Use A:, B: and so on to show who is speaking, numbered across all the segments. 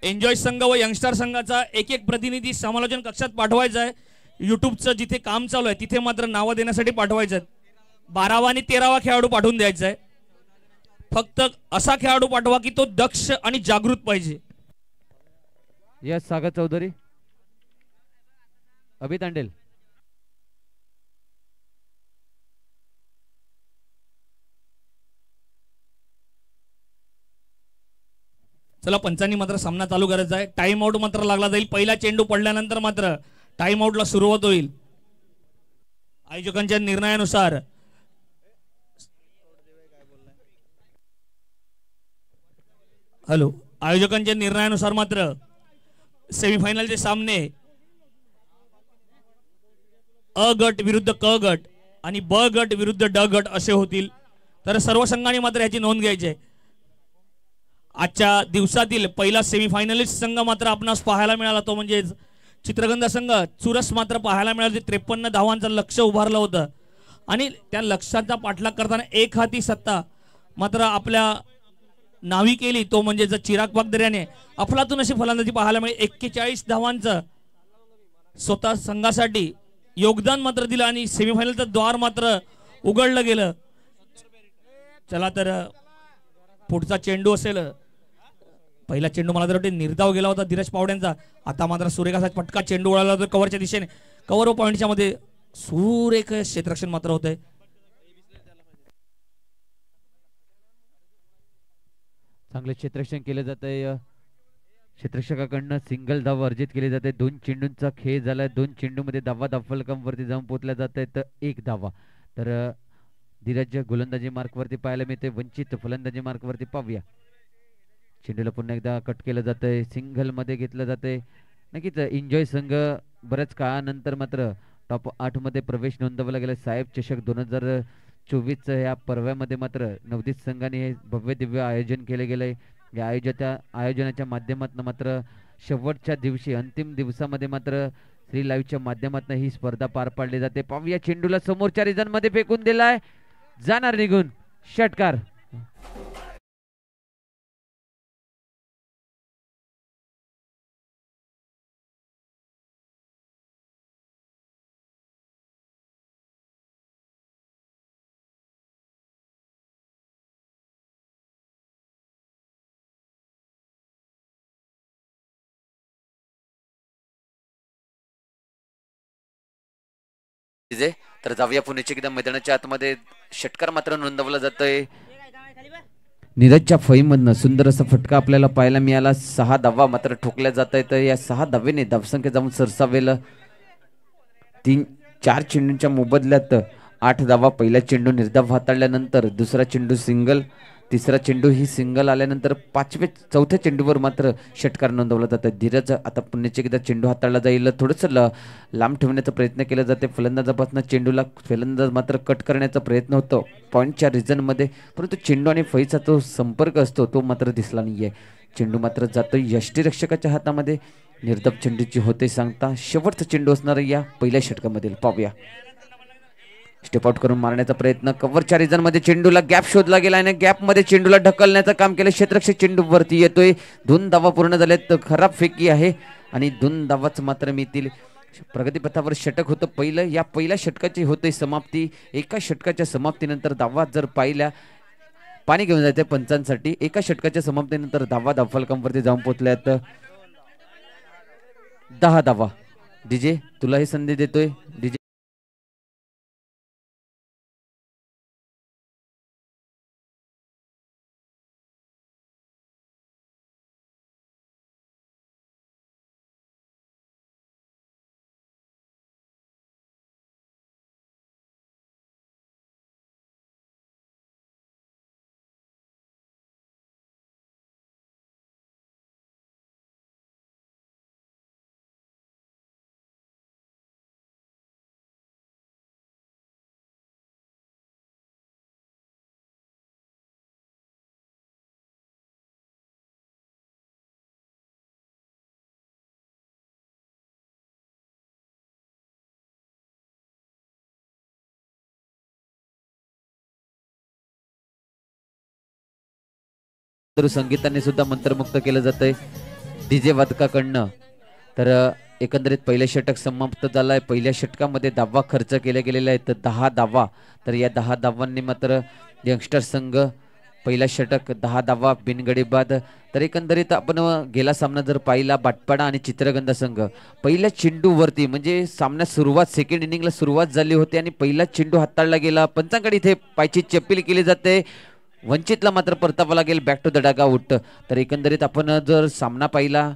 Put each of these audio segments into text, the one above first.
A: Enjoy संघ व youngster संघाचा एक एक प्रतिनिधी समालोचन कक्षात पाठवायचा आहे। यूट्यूबचं जिथे काम चालू आहे तिथे मात्र नावं देण्यासाठी पाठवायचं आहे। 12वा आणि 13वा खेळाडू पाठवून द्यायचा आहे। फक्त असा खेळाडू पाठवा की तो दक्ष आणि जागृत पाहिजे।
B: यस सागर चौधरी, अभि तांडेल।
A: चला पंचांनी मात्र सामना चालू करायचा आहे। टाइम आउट मात्र लागला जाईल। पहिला चेंडू पडल्यानंतर मात्र टाइम आउटला सुरुवात होईल। आयोजकांच्या निर्णयानुसार आयोजकांच्या निर्णयानुसार मात्र सेमीफायनलचे सामने अ गट विरुद्ध क गट आणि ब गट विरुद्ध ड गट असे होतील। तर सर्व संघांनी मात्र याची नोंद घ्यायची आहे। आजच्या दिवसातील पहिला सेमीफायनलिस्ट संघ मात्र आपणास पाहायला मिळाला तो म्हणजे चित्रगंधा संघ। चुरस मात्र पाहायला मिळाले। 53 धावांचं लक्ष उभारलं होतं आणि त्या लक्ष्याचा पाठलाग करताना एक हाती सत्ता मात्र आपल्या नावी केली तो म्हणजे चिराग बागदर याने अफलातून अशी फलंदाजी पाहायला मिळाली। 41 धावांचं स्वतः संघासाठी योगदान मात्र दिलं आणि सेमीफायनलचं द्वार मात्र उघडलं गेलं। चला तर पुढचा चेंडू असेल। पहिला चेंडू मला तर वाटते निर्धाव गेला होता धीरज पावड्यांचा। आता मात्र सुरेख असा पटका चेंडू वळाला होता कव्हरच्या दिशेने। कव्हर व पॉइंटच्या मध्ये सुरेख क्षेत्ररक्षण मात्र होतंय।
B: चांगले क्षेत्ररक्षण केले जाते। क्षेत्ररक्षकाकडनं सिंगल धाव अर्जित केली जाते। 2 चेंडूंचा खेळ झालाय। 2 चेंडूमध्ये धावा धाफलकम वरती जाऊन पोहोचल्या जात आहेत। 1 धावा तर धीरज गोलंदाजी मार्क वरती पाहायला मिळते। वंचित फलंदाजी मार्क वरती पाहूया। चेंडूला पुन्हा एकदा कट केलं जातंय। सिंगल मध्ये घेतलं जातंय। नक्कीच एन्जॉय संघ बऱ्याच काळानंतर मात्र टॉप 8 मध्ये प्रवेश नोंदवला गेला। साहेब चषक 2024 या पर्वामध्ये मात्र नवदीत संघाने हे भव्य दिव्य आयोजन केले गेले। या आयोजनाच्या माध्यमातून मात्र शेवटच्या दिवशी अंतिम दिवसामध्ये मात्र श्री लाईव्हच्या माध्यमातून ही स्पर्धा पार पाडली जाते। पाहूया चेंडूला समोरच्या रिजन मध्ये फेकून दिलाय, जाणार निघून षटकार।
C: तर जाऊया पुण्याच्या एकदा मैदानाच्या आतमध्ये। षटकार मात्र नोंदवला जातोय।
B: नीरजच्या फळीमधनं सुंदर असा फटका आपल्याला पाहायला मिळाला। 6 धावा मात्र ठोकल्या जात आहेत। या 6 धावेने धावसंख्या जाऊन सरसावेल 4 चेंडूंच्या मोबदल्यात 8 धावा। पहिला चेंडू निर्धाव हाताळल्यानंतर दुसरा चेंडू सिंगल, तिसरा चेंडू ही सिंगल आल्यानंतर चौथ्या चेंडूवर मात्र षटकार नोंदवला जातं। धीरज आता पुण्याच्या एकदा चेंडू हाताळला जाईल। थोडंसं लांब ठेवण्याचा प्रयत्न केला जाते। फलंदाजापासून चेंडूला फलंदाज मात्र कट करण्याचा प्रयत्न होतो पॉईंटच्या रिजनमध्ये, परंतु चेंडू आणि फळीचा तो संपर्क असतो तो मात्र दिसला नाहीये। चेंडू मात्र जातो यष्टीरक्षकाच्या हातामध्ये। निर्धाव चेंडूची होते सांगता शेवटचा चेंडू असणार या पहिल्या षटकामधील। पाहूया स्टेप आउट करून मारण्याचा प्रयत्न। कव्हरच्या रिजन मध्ये चेंडूला गॅप शोधला गेला आणि गॅप मध्ये चेंडूला ढकलण्याचं काम केलं। क्षेत्ररक्षक चेंडू वरती येतोय। 2 धावा पूर्ण झाल्यात। खराब फेकी आहे आणि 2 धावाच मात्र मिळतील। प्रगतीपथावर षटक होतं पहिलं। या पहिल्या षटकाची होते समाप्ती। एका षटकाच्या समाप्तीनंतर धावा जर पाहिल्या पाणी घेऊन जायचं पंचांसाठी। एका षटकाच्या समाप्तीनंतर धावा धावफलकांवरती जाऊन पोहोचल्यात 10 धावा। डीजे तुला ही संधी देतोय। डीजे संगीताने सुद्धा मंत्रमुक्त केलं जातंय। डीजे वादकाकडनं. तर एकंदरीत पहिलं षटक समाप्त झालं आहे. पहिल्या षटकामध्ये धावा खर्च केले गेलेले आहेत 10 धावा. तर या 10 धावांनी मात्र यंगस्टर संघ पहिला षटक 10 धावा बिनगडी बाद. तर एकंदरीत आपण गेला सामना जर पाहिला बाटपाडा आणि चित्रगंधा संघ पहिल्या चेंडूवरती म्हणजे सामना सुरुवात सेकंड इनिंगला सुरुवात झाली होती आणि पहिला चेंडू हाताळला गेला. पंचांकडे इथे पायची अपील केली जाते. वंचितला मात्र परतावा लागेल बॅक टू द डगा आउट. तर एकंदरीत आपण जर सामना पाहिला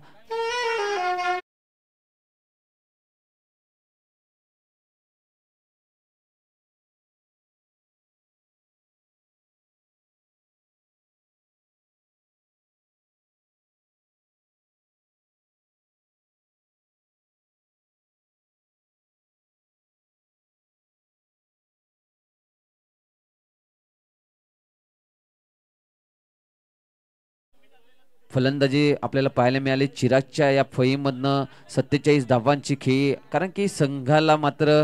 B: फलंदाजी आपल्याला पाहायला मिळाली चिरागच्या या फळीमधनं 47 धावांची खेळी. कारण की संघाला मात्र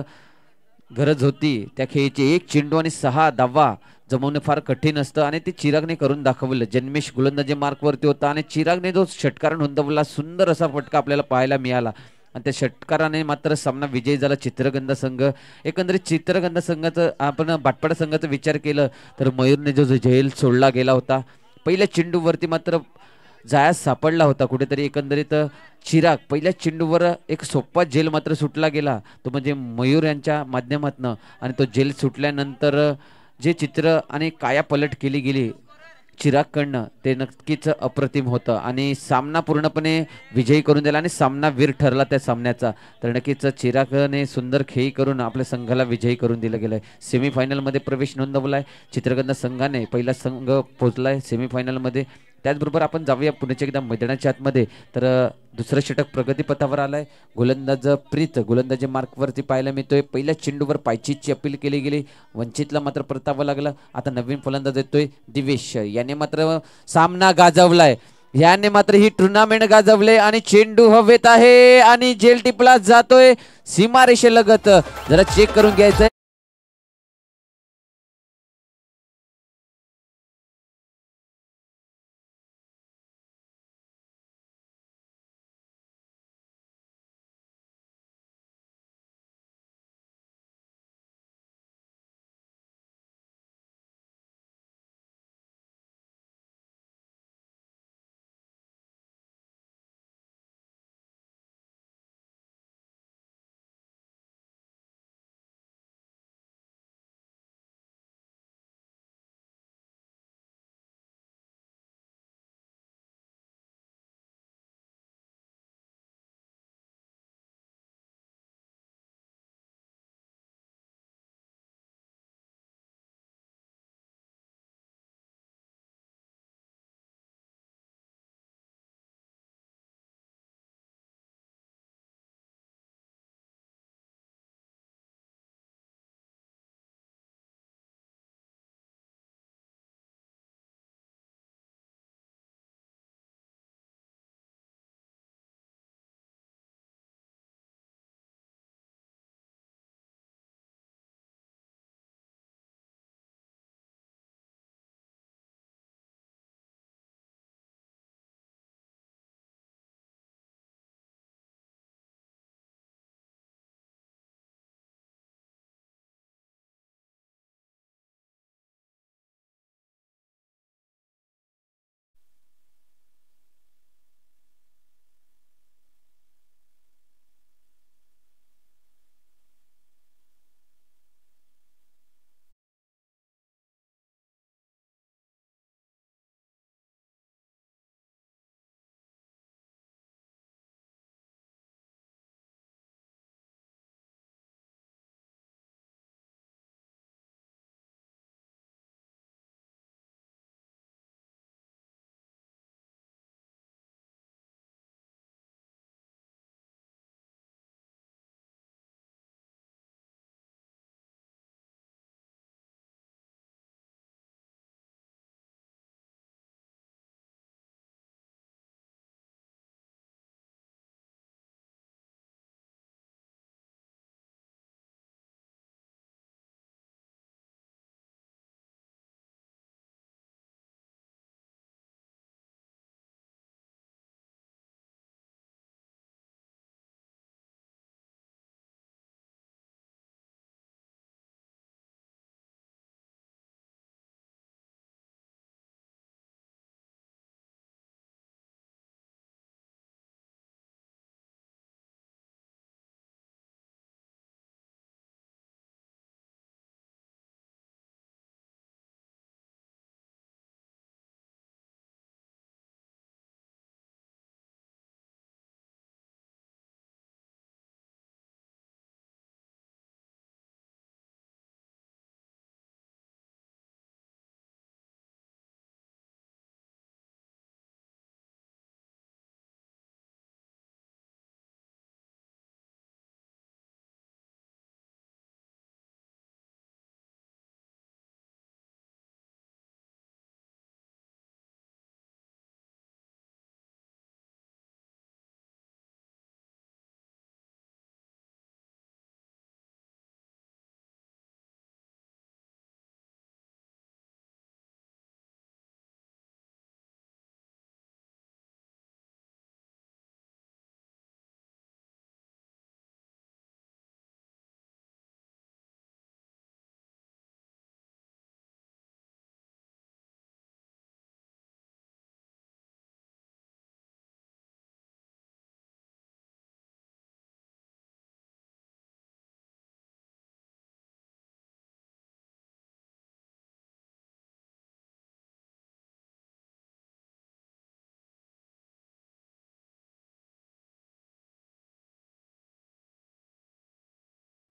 B: गरज होती त्या खेळीची. एक चेंडू आणि 6 धावा जमवणे फार कठीण असतं आणि ते चिरागने करून दाखवलं. जन्मेश गोलंदाजी मार्कवरती होता आणि चिरागने जो षटकार नोंदवला सुंदर असा फटका आपल्याला पाहायला मिळाला आणि त्या षटकाराने मात्र सामना विजयी झाला चित्रगंधा संघ. एकंदरीत चित्रगंधा संघाचं आपण बाटपाडा संघाचा विचार केलं तर मयूरने जो झेल सोडला गेला होता पहिल्या चेंडूवरती मात्र जायास सापडला होता कुठेतरी. एकंदरीत चिराग पहिल्या चेंडूवर एक सोप्पा जेल मात्र सुटला गेला तो म्हणजे मयूर यांच्या माध्यमातनं आणि तो जेल सुटल्यानंतर जे चित्र आणि काया पलट केली गेली चिरागकडनं ते नक्कीच अप्रतिम होतं आणि सामना पूर्णपणे विजयी करून दिला आणि सामनावीर ठरला त्या सामन्याचा. तर नक्कीच चिरागने सुंदर खेळी करून आपल्या संघाला विजयी करून दिलं गेलं आहे. सेमीफायनलमध्ये प्रवेश नोंदवला आहे चित्रगंधा संघाने. पहिला संघ पोहोचला आहे सेमीफायनलमध्ये. त्याचबरोबर आपण जाऊया पुण्याच्या एकदा मैदानाच्या आतमध्ये. तर दुसरं षटक प्रगतीपथावर आलाय. गोलंदाज प्रीत गोलंदाजी मार्कवरती पाहायला मिळतोय. पहिल्या चेंडूवर पायचीची अपील केली गेली. वंचितला मात्र परतावं लागलं. आता नवीन फलंदाज येतोय दिवेश. याने मात्र सामना गाजवलाय. याने मात्र ही टुर्नामेंट गाजवले आणि चेंडू हवेत आहे आणि जेल टिपला जातोय सीमारेषेलगत. जरा चेक करून घ्यायचंय.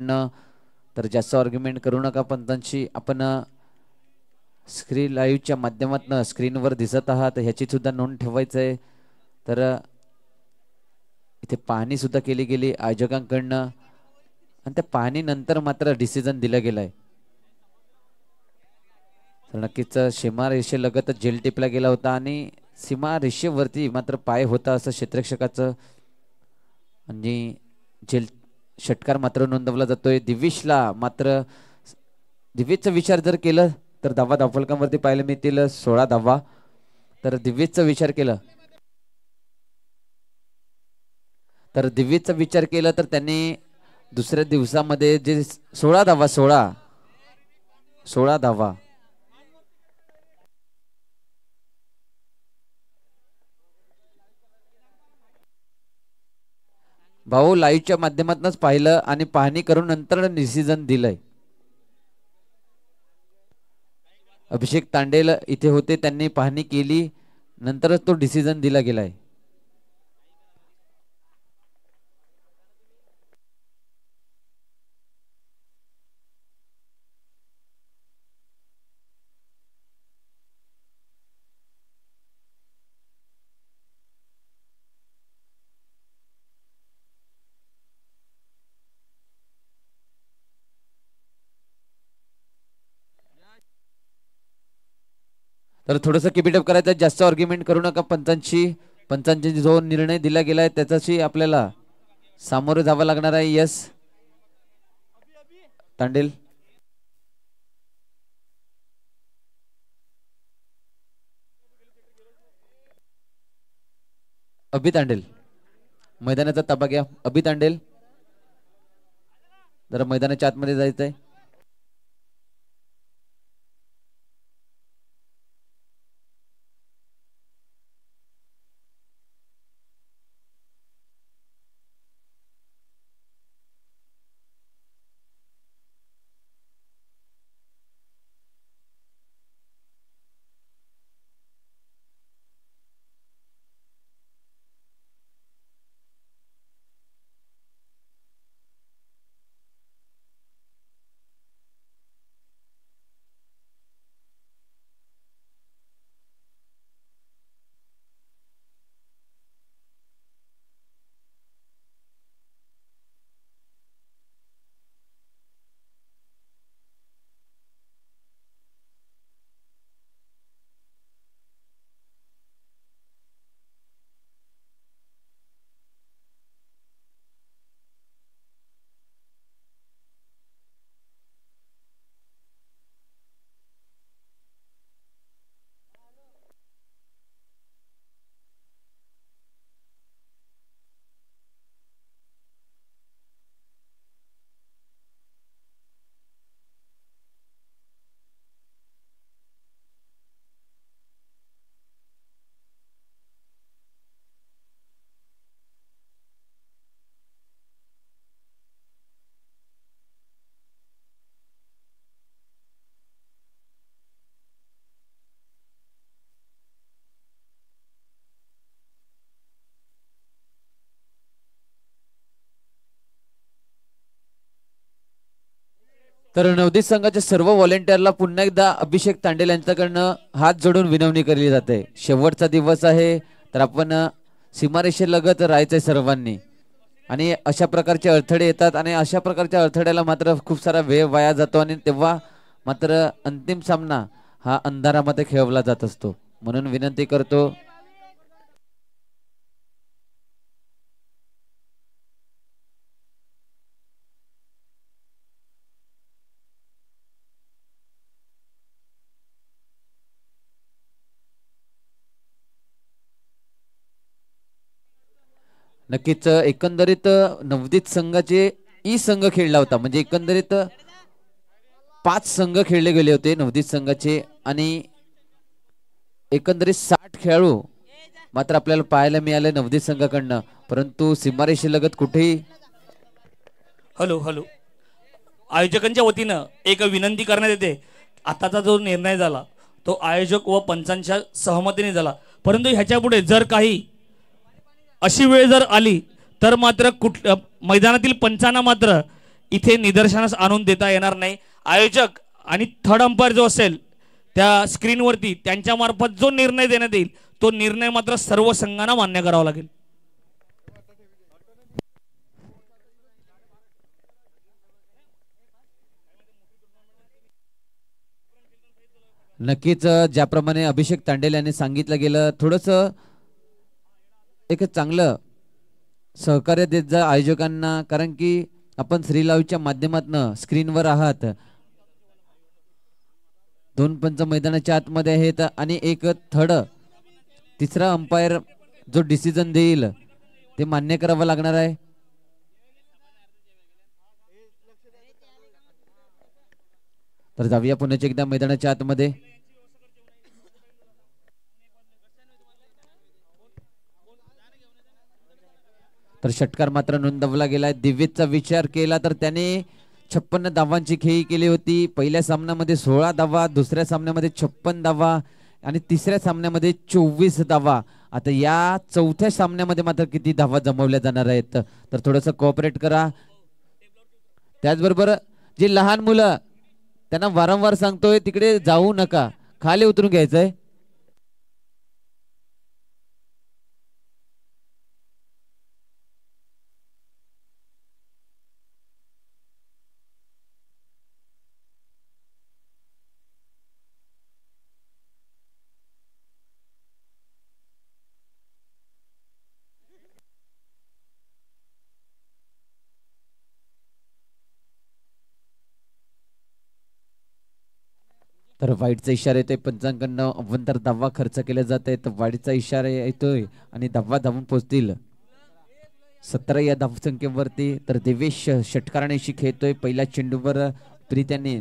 B: तर जास्त आर्ग्युमेंट करू नका पंतांशी. आपण स्क्रीन लाईव्हच्या माध्यमातून स्क्रीनवर दिसत आहात ह्याची सुद्धा नोंद ठेवायचं आहे. तर इथे पाहणी सुद्धा केली गेली आयोजकांकडनं आणि त्या पाहणीनंतर मात्र डिसिजन दिला गेलाय. तर नक्कीच सीमा रेषेलगत जेल टिपला गेला होता आणि सीमा रेषेवरती मात्र पाय होता असं क्षेत्ररक्षकाचं आणि जेल षटकार मात्र नोंदवला जातोय. दिवेशला मात्र दिवेशचा विचार जर केलं तर धावा धावफलकांवरती पाहायला मिळतील 16 धावा. तर दिवेशचा विचार केला तर त्यांनी दुसऱ्या दिवसामध्ये जे 16 धावा 16 धावा भाऊ लाईव्हच्या माध्यमातूनच पाहिलं आणि पाहणी करून नंतर डिसिजन दिलंय. अभिषेक तांडेल इथे होते त्यांनी पाहणी केली नंतरच तो डिसिजन दिला गेलाय. तर थोडंसं किपिटअप करायचं जास्त आर्ग्युमेंट करू नका पंचांची जो निर्णय दिला गेलाय त्याच्याशी आपल्याला सामोरे जावं लागणार आहे. यस तांडेल अभि तांडेल मैदानाचा ताबा घ्या. अभि तांडेल जरा मैदानाच्या आतमध्ये जायचंय. तर नवदीप संघाच्या सर्व व्हॉलेंटियरला पुन्हा एकदा अभिषेक तांडेल यांच्याकडनं हात जोडून विनवणी केली जाते. शेवटचा दिवस आहे तर आपण सीमारेषेलगत राहायचंय सर्वांनी आणि अशा प्रकारचे अडथळे येतात आणि अशा प्रकारच्या अडथळ्याला मात्र खूप सारा वेळ वाया जातो आणि तेव्हा मात्र अंतिम सामना हा अंधारामध्ये खेळवला जात असतो. म्हणून विनंती करतो नक्कीच. एकंदरीत नवदीप संघाचे संघ खेळला होता म्हणजे एकंदरीत 5 संघ खेळले गेले होते नवदीप संघाचे आणि एकंदरीत 60 खेळाडू मात्र आपल्याला पाहायला मिळाले नवदीप संघाकडनं. परंतु सीमारेषेलगत कुठेही
A: हॅलो आयोजकांच्या वतीनं एक विनंती करण्यात येते. आताचा जो निर्णय झाला तो आयोजक व पंचांच्या सहमतीने झाला, परंतु ह्याच्या पुढे जर काही अशी वेळ जर आली तर मात्र मैदानातील पंचांना मात्र इथे निदर्शनास आणून देता येणार नाही. आयोजक आणि थर्ड अंपायर जो असेल त्या स्क्रीनवरती त्यांच्या मार्फत जो निर्णय देण्यात येईल तो निर्णय मात्र सर्व संघांना मान्य करावा लागेल.
B: नक्कीच ज्याप्रमाणे अभिषेक तांडेल यांनी सांगितलं गेलं, थोडस एक चांगलं सहकार्य देत जा आयोजकांना, कारण की आपण श्रीलावच्या माध्यमातून स्क्रीनवर आहात. 2 पंच मैदानाच्या आतमध्ये आहेत आणि एक थर्ड तिसरा अंपायर जो डिसिजन देईल ते मान्य करावं लागणार आहे. तर जाऊया पुन्हा एकदा मैदानाच्या आतमध्ये. तर षटकार मात्र नोंदवला गेलाय. दिव्यचा विचार केला तर त्याने 56 धावांची खेळी केली होती. पहिल्या सामन्यामध्ये 16 धावा, दुसऱ्या सामन्यामध्ये 56 धावा आणि तिसऱ्या सामन्यामध्ये 24 धावा. आता या चौथ्या सामन्यामध्ये मात्र किती धावा जमवल्या जाणार आहेत तर थोडंसं कोऑपरेट करा. त्याचबरोबर जे लहान मुलं त्यांना वारंवार सांगतोय तिकडे जाऊ नका, खाली उतरून घ्यायचंय. तर वाईटचा इशारा येतोय पंचांकडनं. अव्वंतर धावा खर्च केले जात आहेत. वाईटचा इशारा येतोय आणि धावा धावून पोहोचतील 17 या धावसंख्येवरती. तर देवेश षटकारानेशी खेळतोय. पहिल्या चेंडूवर प्रीत्याने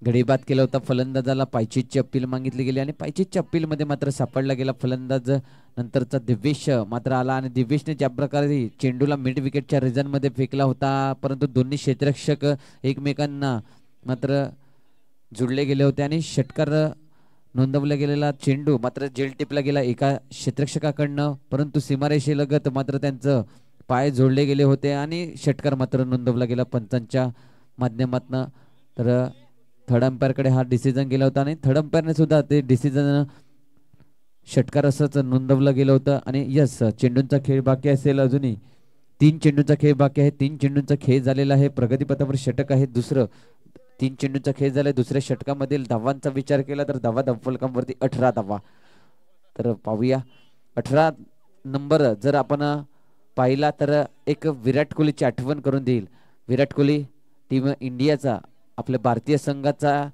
B: घडीबाद केला होता. फलंदाजाला पायचीची अपील मागितली गेली आणि पायचीच्या अपील मध्ये मात्र सापडला गेला फलंदाज. नंतरचा दिवेश मात्र आला आणि दिवेशने ज्या प्रकारे चेंडूला मिड विकेटच्या रिझन मध्ये फेकला होता, परंतु दोन्ही क्षेत्ररक्षक एकमेकांना मात्र जुळले गेले होते आणि षटकार नोंदवला गेलेला चेंडू मात्र जेल टिपला गेला एका क्षेत्ररक्षकाकडनं, परंतु सीमारेषेलगत मात्र त्यांचं पाय जोडले गेले होते आणि षटकार मात्र नोंदवला गेला पंचांच्या माध्यमातून. तर थर्ड अंपायरकडे हा डिसिजन गेला होता आणि थर्ड अंपायरने सुद्धा ते डिसिजन षटकार असंच नोंदवलं गेलं होतं. आणि यस, चेंडूंचा खेळ बाकी असेल, अजूनही 3 चेंडूंचा खेळ बाकी आहे. 3 चेंडूंचा खेळ झालेला आहे. प्रगतीपथावर षटक आहे दुसरं. 3 चेंडूंचा खेळ झालाय. दुसऱ्या षटकामधील धावांचा विचार केला तर धावा धावफलकावरती 18 धावा. तर पाहूया 18 नंबर जर आपण पाहिला तर एक विराट कोहलीची आठवण करून देईल. विराट कोहली टीम इंडियाचा, आपल्या भारतीय संघाचा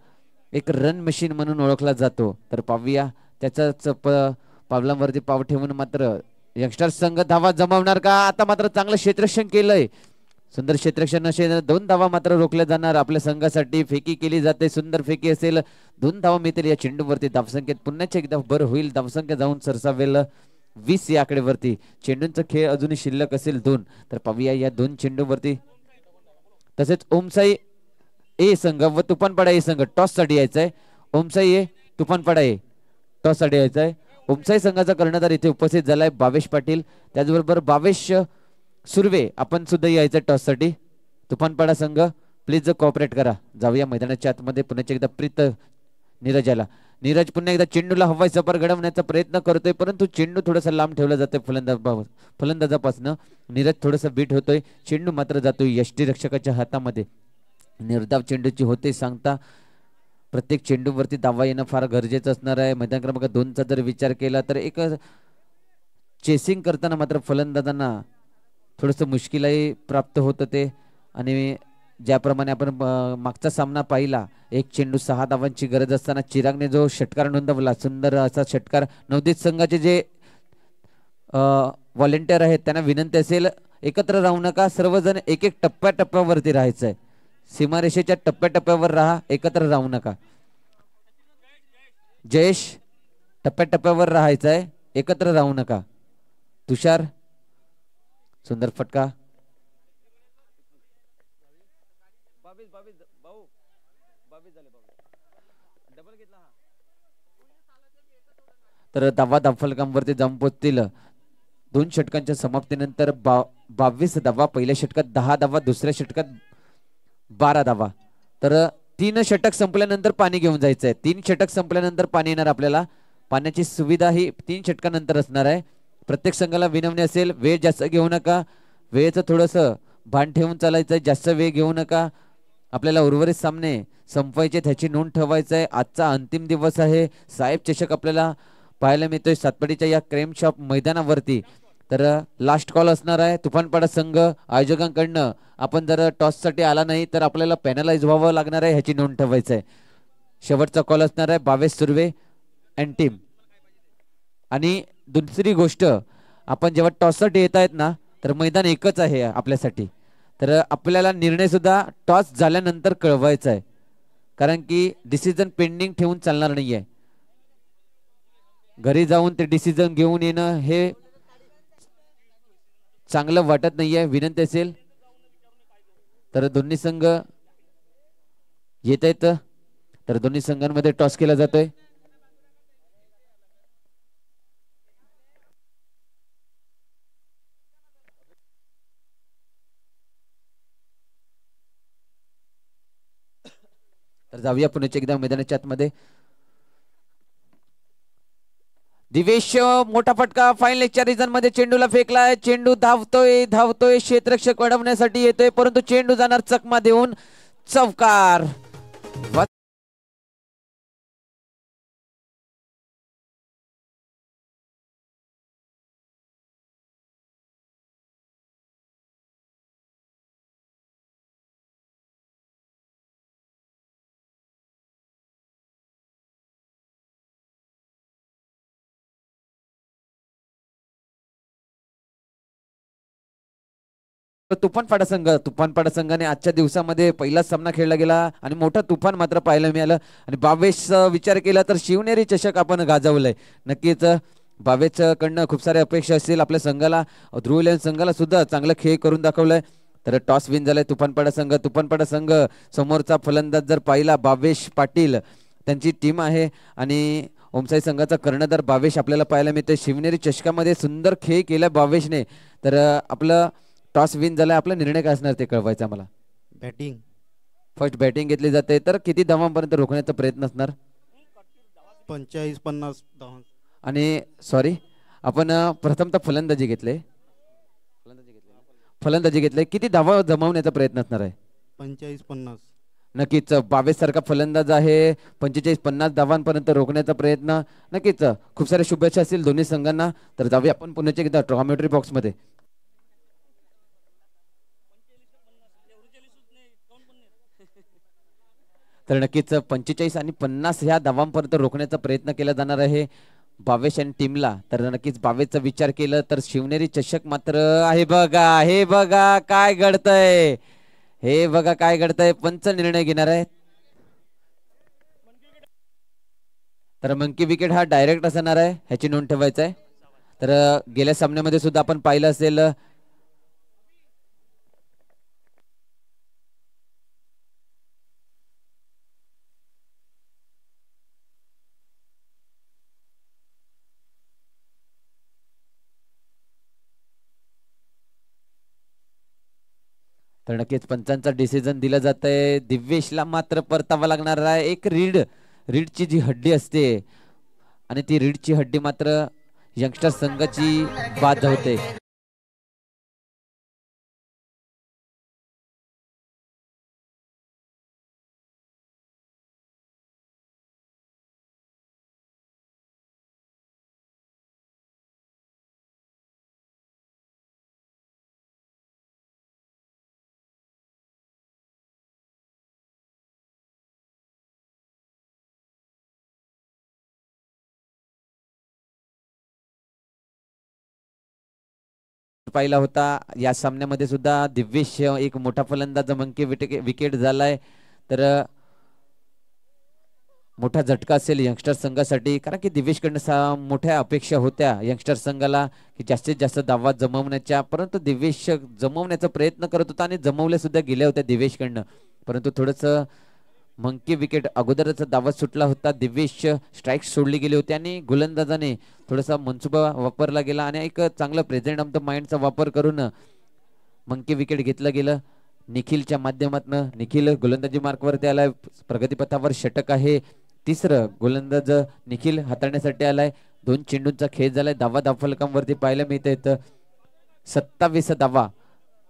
B: एक रन मशीन म्हणून ओळखला जातो. तर पाहूया त्याच्याच पावलांवरती पाव ठेवून मात्र यंगस्टर संघ धावा जमवणार का. आता मात्र चांगलं क्षेत्ररक्षण केलंय. सुंदर क्षेत्ररक्षण असेल. 2 धावा मात्र रोखल्या जाणार आपल्या संघासाठी. फेकी केली जाते. सुंदर फेकी असेल. 2 धावा मिळतील या चेंडूवरती. धावसंख्येत पुन्हा एकदा भर होईल. धावसंख्या जाऊन सरसावेल 20 या आकडेवरती. चेंडूंचा खेळ अजूनही शिल्लक असेल 2. तर पाहूया या 2 चेंडूवरती. तसेच ओमसाई ए संघ व तुफानपाडा ए संघ टॉस साठी यायचंय. ओमसाई ए, तुफानपाडा ए टॉस साठी यायचंय. ओमसाई संघाचा कर्णधार इथे उपस्थित झालाय भावेश पाटील. त्याचबरोबर भावेश सुर्वे आपण सुद्धा यायचं टॉस साठी. तुफानपाडा संघ प्लीज कोऑपरेट करा. जाऊया मैदानाच्या आतमध्ये. पुन्हा एकदा प्रीत नीरज आला. नीरज पुन्हा एकदा चेंडूला हवाई सफर घडवण्याचा प्रयत्न करतोय, परंतु चेंडू थोडासा लांब ठेवला जातोय फलंदाजापासून. नीरज थोडासा बीट होतोय. चेंडू मात्र जातोय यष्टीरक्षकाच्या हातामध्ये. निर्धाव चेंडूची होते सांगता प्रत्येक चेंडूवरती धावा येणं फार गरजेचं असणार आहे. मैदान क्रमांक 2चा जर विचार केला तर एक चेसिंग करताना मात्र फलंदाजांना थोडंसं मुश्किलही प्राप्त होतं ते. आणि ज्याप्रमाणे आपण मागचा सामना पाहिला, एक चेंडू 6 धावांची गरज असताना चिरागने जो षटकार नोंदवला, सुंदर असा षटकार. नवदीप संघाचे जे व्हॉलेंटियर आहेत त्यांना विनंती असेल एकत्र राहू नका, सर्वजण एक एक टप्प्याटप्प्यावरती राहायचंय. सीमारेषेच्या टप्प्याटप्प्यावर राहा, एकत्र राहू नका. जयेश टप्प्याटप्प्यावर राहायचंय, एकत्र राहू नका. तुषार सुंदर फटका. तर धावा धावफलकांवरती जाऊन पोहोचतील. 2 षटकांच्या समाप्तीनंतर 22 धावा. पहिल्या षटकात 10 धावा, दुसऱ्या षटकात 12 धावा. तर 3 षटक संपल्यानंतर पाणी घेऊन जायचं आहे. 3 षटक संपल्यानंतर पाणी येणार आपल्याला. पाण्याची सुविधा ही 3 षटकानंतर असणार आहे. प्रत्येक संघाला विनवणी असेल, वेळ जास्त घेऊ नका. वेळेचं थोडंसं भान ठेवून चालायचं आहे. जास्त वेळ घेऊ नका. आपल्याला उर्वरित सामने संपवायचे, त्याची नोंद ठेवायचं आहे. आजचा अंतिम दिवस आहे. साहेब चषक आपल्याला पाहायला मिळतोय सातपाडीच्या या क्रेम शॉप मैदानावरती. तर लास्ट कॉल असणार आहे. तुफानपाडा संघ आयोजकांकडनं आपण जर टॉससाठी आला नाही तर आपल्याला पॅनलाइज व्हावं लागणार आहे, ह्याची नोंद ठेवायचं आहे. शेवटचा कॉल असणार आहे भावेश सुर्वे अँड टीम. आणि दुसरी गोष्ट, आपण जेव्हा टॉससाठी येत आहेत ना तर मैदान एकच आहे आपल्यासाठी. तर आपल्याला निर्णय सुद्धा टॉस झाल्यानंतर कळवायचा आहे, कारण की डिसिजन पेंडिंग ठेवून चालणार नाही आहे. घरी जाऊन ते डिसिजन घेऊन येणं हे चांगलं वाटत नाहीये. विनंती असेल तर दोन्ही संघ येत आहेत. तर दोन्ही संघांमध्ये टॉस केला जातोय. तर जाऊया पुण्याच्या एकदा मैदानाच्या आतमध्ये. दिवेश मोठा फटका फायनलच्या रिझन मध्ये चेंडूला फेकलाय. चेंडू धावतोय धावतोय, क्षेत्ररक्षक अडवण्यासाठी येतोय, परंतु चेंडू जाणार चकमा देऊन चौकार. तुफानपाडा संघाने आजच्या दिवसामध्ये पहिलाच सामना खेळला गेला आणि मोठा तुफान मात्र पाहायला मिळालं. आणि बावेश विचार केला तर शिवनेरी चषक आपण गाजवलंय. नक्कीच बावेश कडनं खूप साऱ्या अपेक्षा असतील आपल्या संघाला. ध्रुव लेन संघाला सुद्धा चांगला खेळ करून दाखवलाय. तर टॉस विन झालाय तुफानपाडा संघ. समोरचा फलंदाज जर पाहिला बावेश पाटील त्यांची टीम आहे आणि ओमसाई संघाचा कर्णधार बावेश आपल्याला पाहायला मिळतोय. शिवनेरी चषकामध्ये सुंदर खेळ केला बावेशने. तर आपलं टॉस विन झालाय. आपला निर्णय काय असणार ते कळवायचं आम्हाला.
D: बॅटिंग
B: फर्स्ट बॅटिंग घेतली जाते. तर किती धावांपर्यंत रोखण्याचा प्रयत्न असणार?
D: 45-50 धावा.
B: आणि सॉरी, आपण प्रथमतः फलंदाजी घेतले. किती धावा जमवण्याचा प्रयत्न असणार आहे?
D: 45-50.
B: नक्कीच बावेश सारखा फलंदाज आहे. 45-50 धावांपर्यंत रोखण्याचा प्रयत्न. नक्कीच खूप साऱ्या शुभेच्छा असतील दोन्ही संघांना. तर जाऊया आपण पुण्याच्या एकदा कॉमेंट्री बॉक्स मध्ये. तर नक्कीच 45 आणि 50 ह्या धावांपर्यंत रोखण्याचा प्रयत्न केला जाणार आहे बावेश आणि टीमला. तर नक्कीच बावेशचा विचार केलं तर शिवनेरी चषक मात्र आहे. हे बघा काय घडतंय, हे बघा काय घडतंय. पंच निर्णय घेणार आहे. तर मंकी विकेट हा डायरेक्ट असणार आहे, ह्याची नोंद ठेवायचं आहे. तर गेल्या सामन्यामध्ये सुद्धा आपण पाहिलं असेल तर नक्कीच पंचांचा डिसिजन दिला जात आहे. दिव्येशला मात्र परतावा लागणार आहे. एक रीडची जी हड्डी असते आणि ती रीडची हड्डी मात्र यंगस्टर संघाची बाद होते. पाहिला होता या सामन्यामध्ये सुद्धा दिव्येश एक मोठा फलंदाज मंकी विकेट झालाय. तर मोठा झटका असेल यंगस्टर संघासाठी, कारण की दिव्येशकडनं मोठ्या अपेक्षा होत्या यंगस्टर संघाला की जास्तीत जास्त धावा जमवण्याच्या, परंतु दिव्येश जमवण्याचा प्रयत्न करत होता आणि जमवल्या सुद्धा गेल्या होत्या दिव्येशकडनं. परंतु थोडंसं मंकी विकेट अगोदरच दावा सुटला होता. दिव्येश स्ट्राईक सोडली गेली होती आणि गोलंदाजाने थोडासा मनसुबा वापरला गेला आणि एक चांगला प्रेझेंट ऑफ द माइंडचा वापर करून मंकी विकेट घेतलं गेलं. निखिलच्या माध्यमातून निखिल गोलंदाजी मार्कवरती आलाय, प्रगतीपथावर षटक आहे, तिसरं गोलंदाज निखिल हाताळण्यासाठी आलाय. 2 चेंडूंचा खेळ झालाय, धावफलकांवरती पाहायला मिळत आहेत 27 धावा.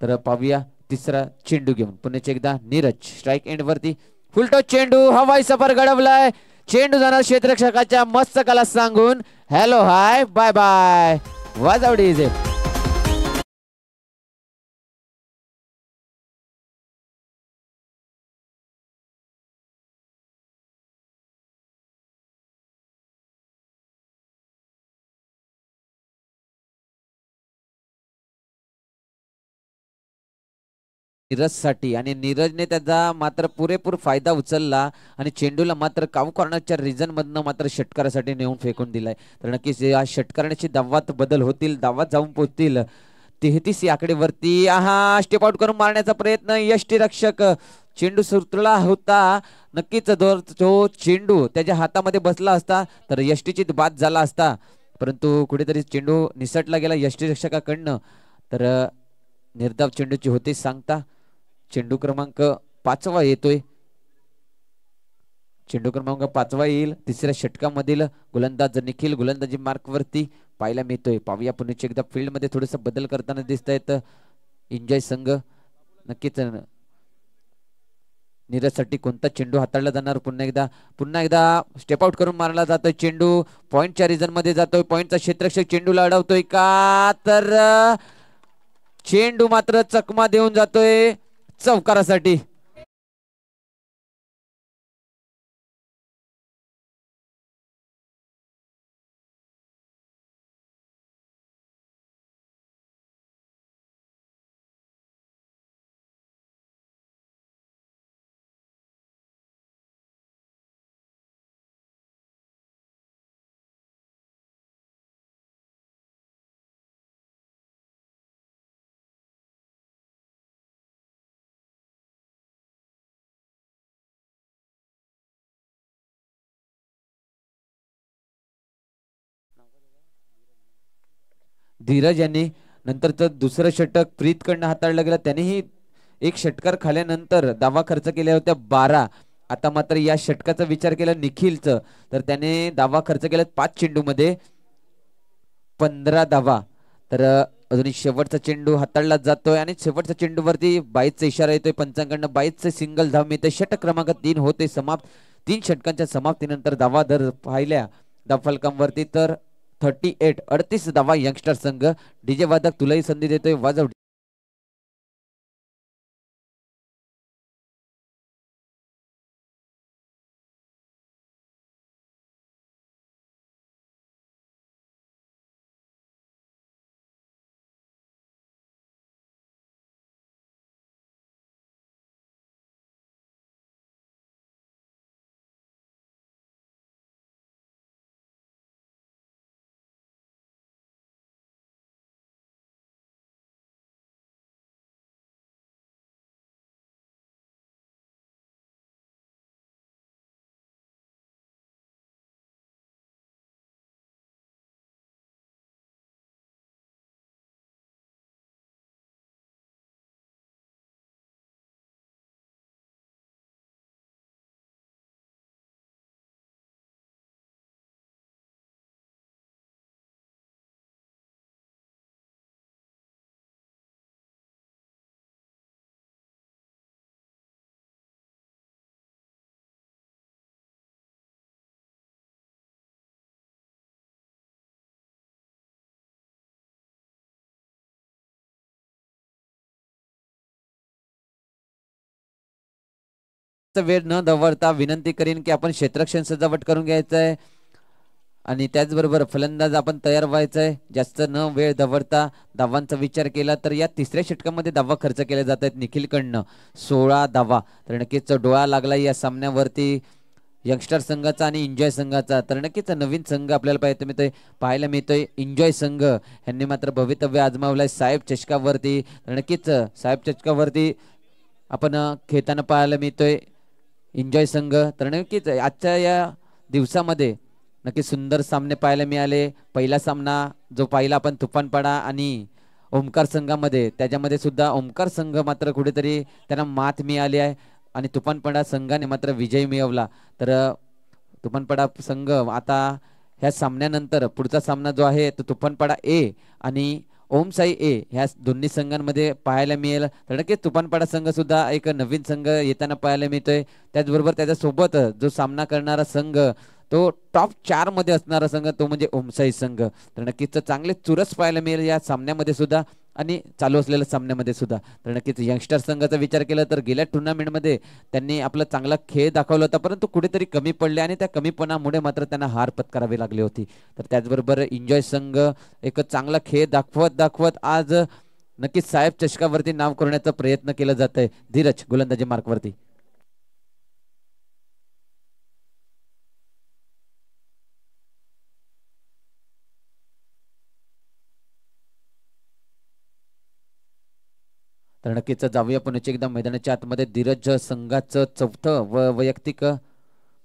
B: तर पाहूया तिसरा चेंडू घेऊन पुन्हा एकदा नीरज स्ट्राईक एंड वरती फुलटॉस चेंडू, हवाई सफर घडवलाय, चेंडू जाणार क्षेत्ररक्षकाच्या मस्तकाला सांगून हॅलो हाय बाय बाय, वाजवडी इजे. नीरजसाठी आणि नीरजने त्याचा मात्र पुरेपूर फायदा उचलला आणि चेंडूला मात्र काऊ कॉर्नरच्या रिजन मधनं मात्र षटकारासाठी नेऊन फेकून दिलाय. तर नक्कीच या षटकाराची धावात बदल होतील, धावात जाऊन पोहोचतील 33 आकडेवरती. आहा स्टेप आउट करून मारण्याचा प्रयत्न, यष्टीरक्षक चेंडू सुटला होता, नक्कीच तो चेंडू त्याच्या हातामध्ये बसला असता तर यष्टीची बाद झाला असता, परंतु कुठेतरी चेंडू निसटला गेला यष्टीरक्षकाकडनं. तर निर्धाव चेंडूची होती सांगता. चेंडू क्रमांक 5वा येतोय, चेंडू क्रमांक 5वा येईल. तिसऱ्या षटकामधील गोलंदाज निखिल गोलंदाजी मार्क वरती पाहायला मिळतोय. पाहूया पुन्हा एकदा फील्ड मध्ये थोडस बदल करताना दिसत आहेत एन्जॉय संघ. नक्कीच नीरजसाठी कोणता चेंडू हाताळला जाणार, पुन्हा एकदा स्टेप आउट करून मारला जातोय चेंडू, पॉइंटच्या रिजन मध्ये जातोय, पॉइंटचा क्षेत्ररक्षक चेंडूला अडवतोय का, तर चेंडू मात्र चकमा देऊन जातोय चौकारासाठी. धीरज यांनी नंतर तर दुसरं षटक प्रीतकडनं हाताळलं गेलं, त्यानेही एक षटकार खाल्यानंतर धावा खर्च केल्या होत्या 12. आता मात्र या षटकाचा विचार केला निखिलचं तर त्याने धावा खर्च केला 5 चेंडू मध्ये 15 धावा. तर अजूनही शेवटचा चेंडू हाताळला जातोय आणि शेवटच्या चेंडूवरती 22चा इशारा येतोय पंचांकडनं, 22चे सिंगल धाव मिळते. षटक क्रमांक 3 होते समाप्त. 3 षटकांच्या समाप्तीनंतर धावा दर पाहिल्या धावफलकांवरती तर 38 धावा यंगस्टर संघ. डीजे वादक तुलाही संधी देतोय, वाजव. वेळ न दवडता विनंती करीन की आपण क्षेत्ररक्षण सजावट करून घ्यायचं आहे आणि त्याचबरोबर फलंदाज आपण तयार व्हायचंय. जास्त न वेळ दवडता धावांचा विचार केला तर या तिसऱ्या षटकामध्ये धावा खर्च केल्या जात आहेत निखिलकडनं 16 धावा. तर नक्कीच डोळा लागला या सामन्यावरती यंगस्टर संघाचा आणि एन्जॉय संघाचा. तर नक्कीच नवीन संघ आपल्याला पाहायला मिळतोय एन्जॉय संघ. यांनी मात्र भवितव्य आजमावलंय साहेब चषकावरती. तर नक्कीच साहेब चषकावरती आपण खेळताना पाहायला मिळतोय एन्जॉय संघ. तर नक्कीच आजच्या या दिवसामध्ये नक्की सुंदर सामने पाहायला मिळाले. पहिला सामना जो पाहिला आपण तुफानपाडा आणि ओमकार संघामध्ये, त्याच्यामध्ये सुद्धा ओमकार संघ मात्र कुठेतरी त्यांना मात मिळाली आहे आणि तुफानपडा संघाने मात्र विजय मिळवला. तर तुफानपडा संघ आता ह्या सामन्यानंतर पुढचा सामना जो आहे तो तुफानपडा ए आणि ओमसाई ए ह्या दोन्ही संघांमध्ये पाहायला मिळेल. तर नक्कीच तुफानपडा संघ सुद्धा एक नवीन संघ येताना पाहायला मिळतोय. त्याचबरोबर त्याच्यासोबत जो सामना करणारा संघ तो टॉप 4 मध्ये असणारा संघ तो म्हणजे ओमसाई संघ. तर नक्कीच चांगले चुरस पाहायला मिळेल या सामन्यामध्ये सुद्धा आणि चालू असलेल्या सामन्यामध्ये सुद्धा. तर नक्कीच यंगस्टर संघाचा विचार केला तर गेल्या टुर्नामेंटमध्ये त्यांनी आपला चांगला खेळ दाखवला होता, परंतु कुठेतरी कमी पडले आणि त्या कमीपणामुळे मात्र त्यांना हार पत्करावी लागली होती. तर त्याचबरोबर एन्जॉय संघ एक चांगला खेळ दाखवत आज नक्कीच साहेब चषकावरती नाव करण्याचा प्रयत्न केला जात आहे. धीरज गोलंदाजी मार्कवरती. तर नक्कीच जाऊया पुन्हा एकदा मैदानाच्या आतमध्ये. धीरज संघाचं चौथं वैयक्तिक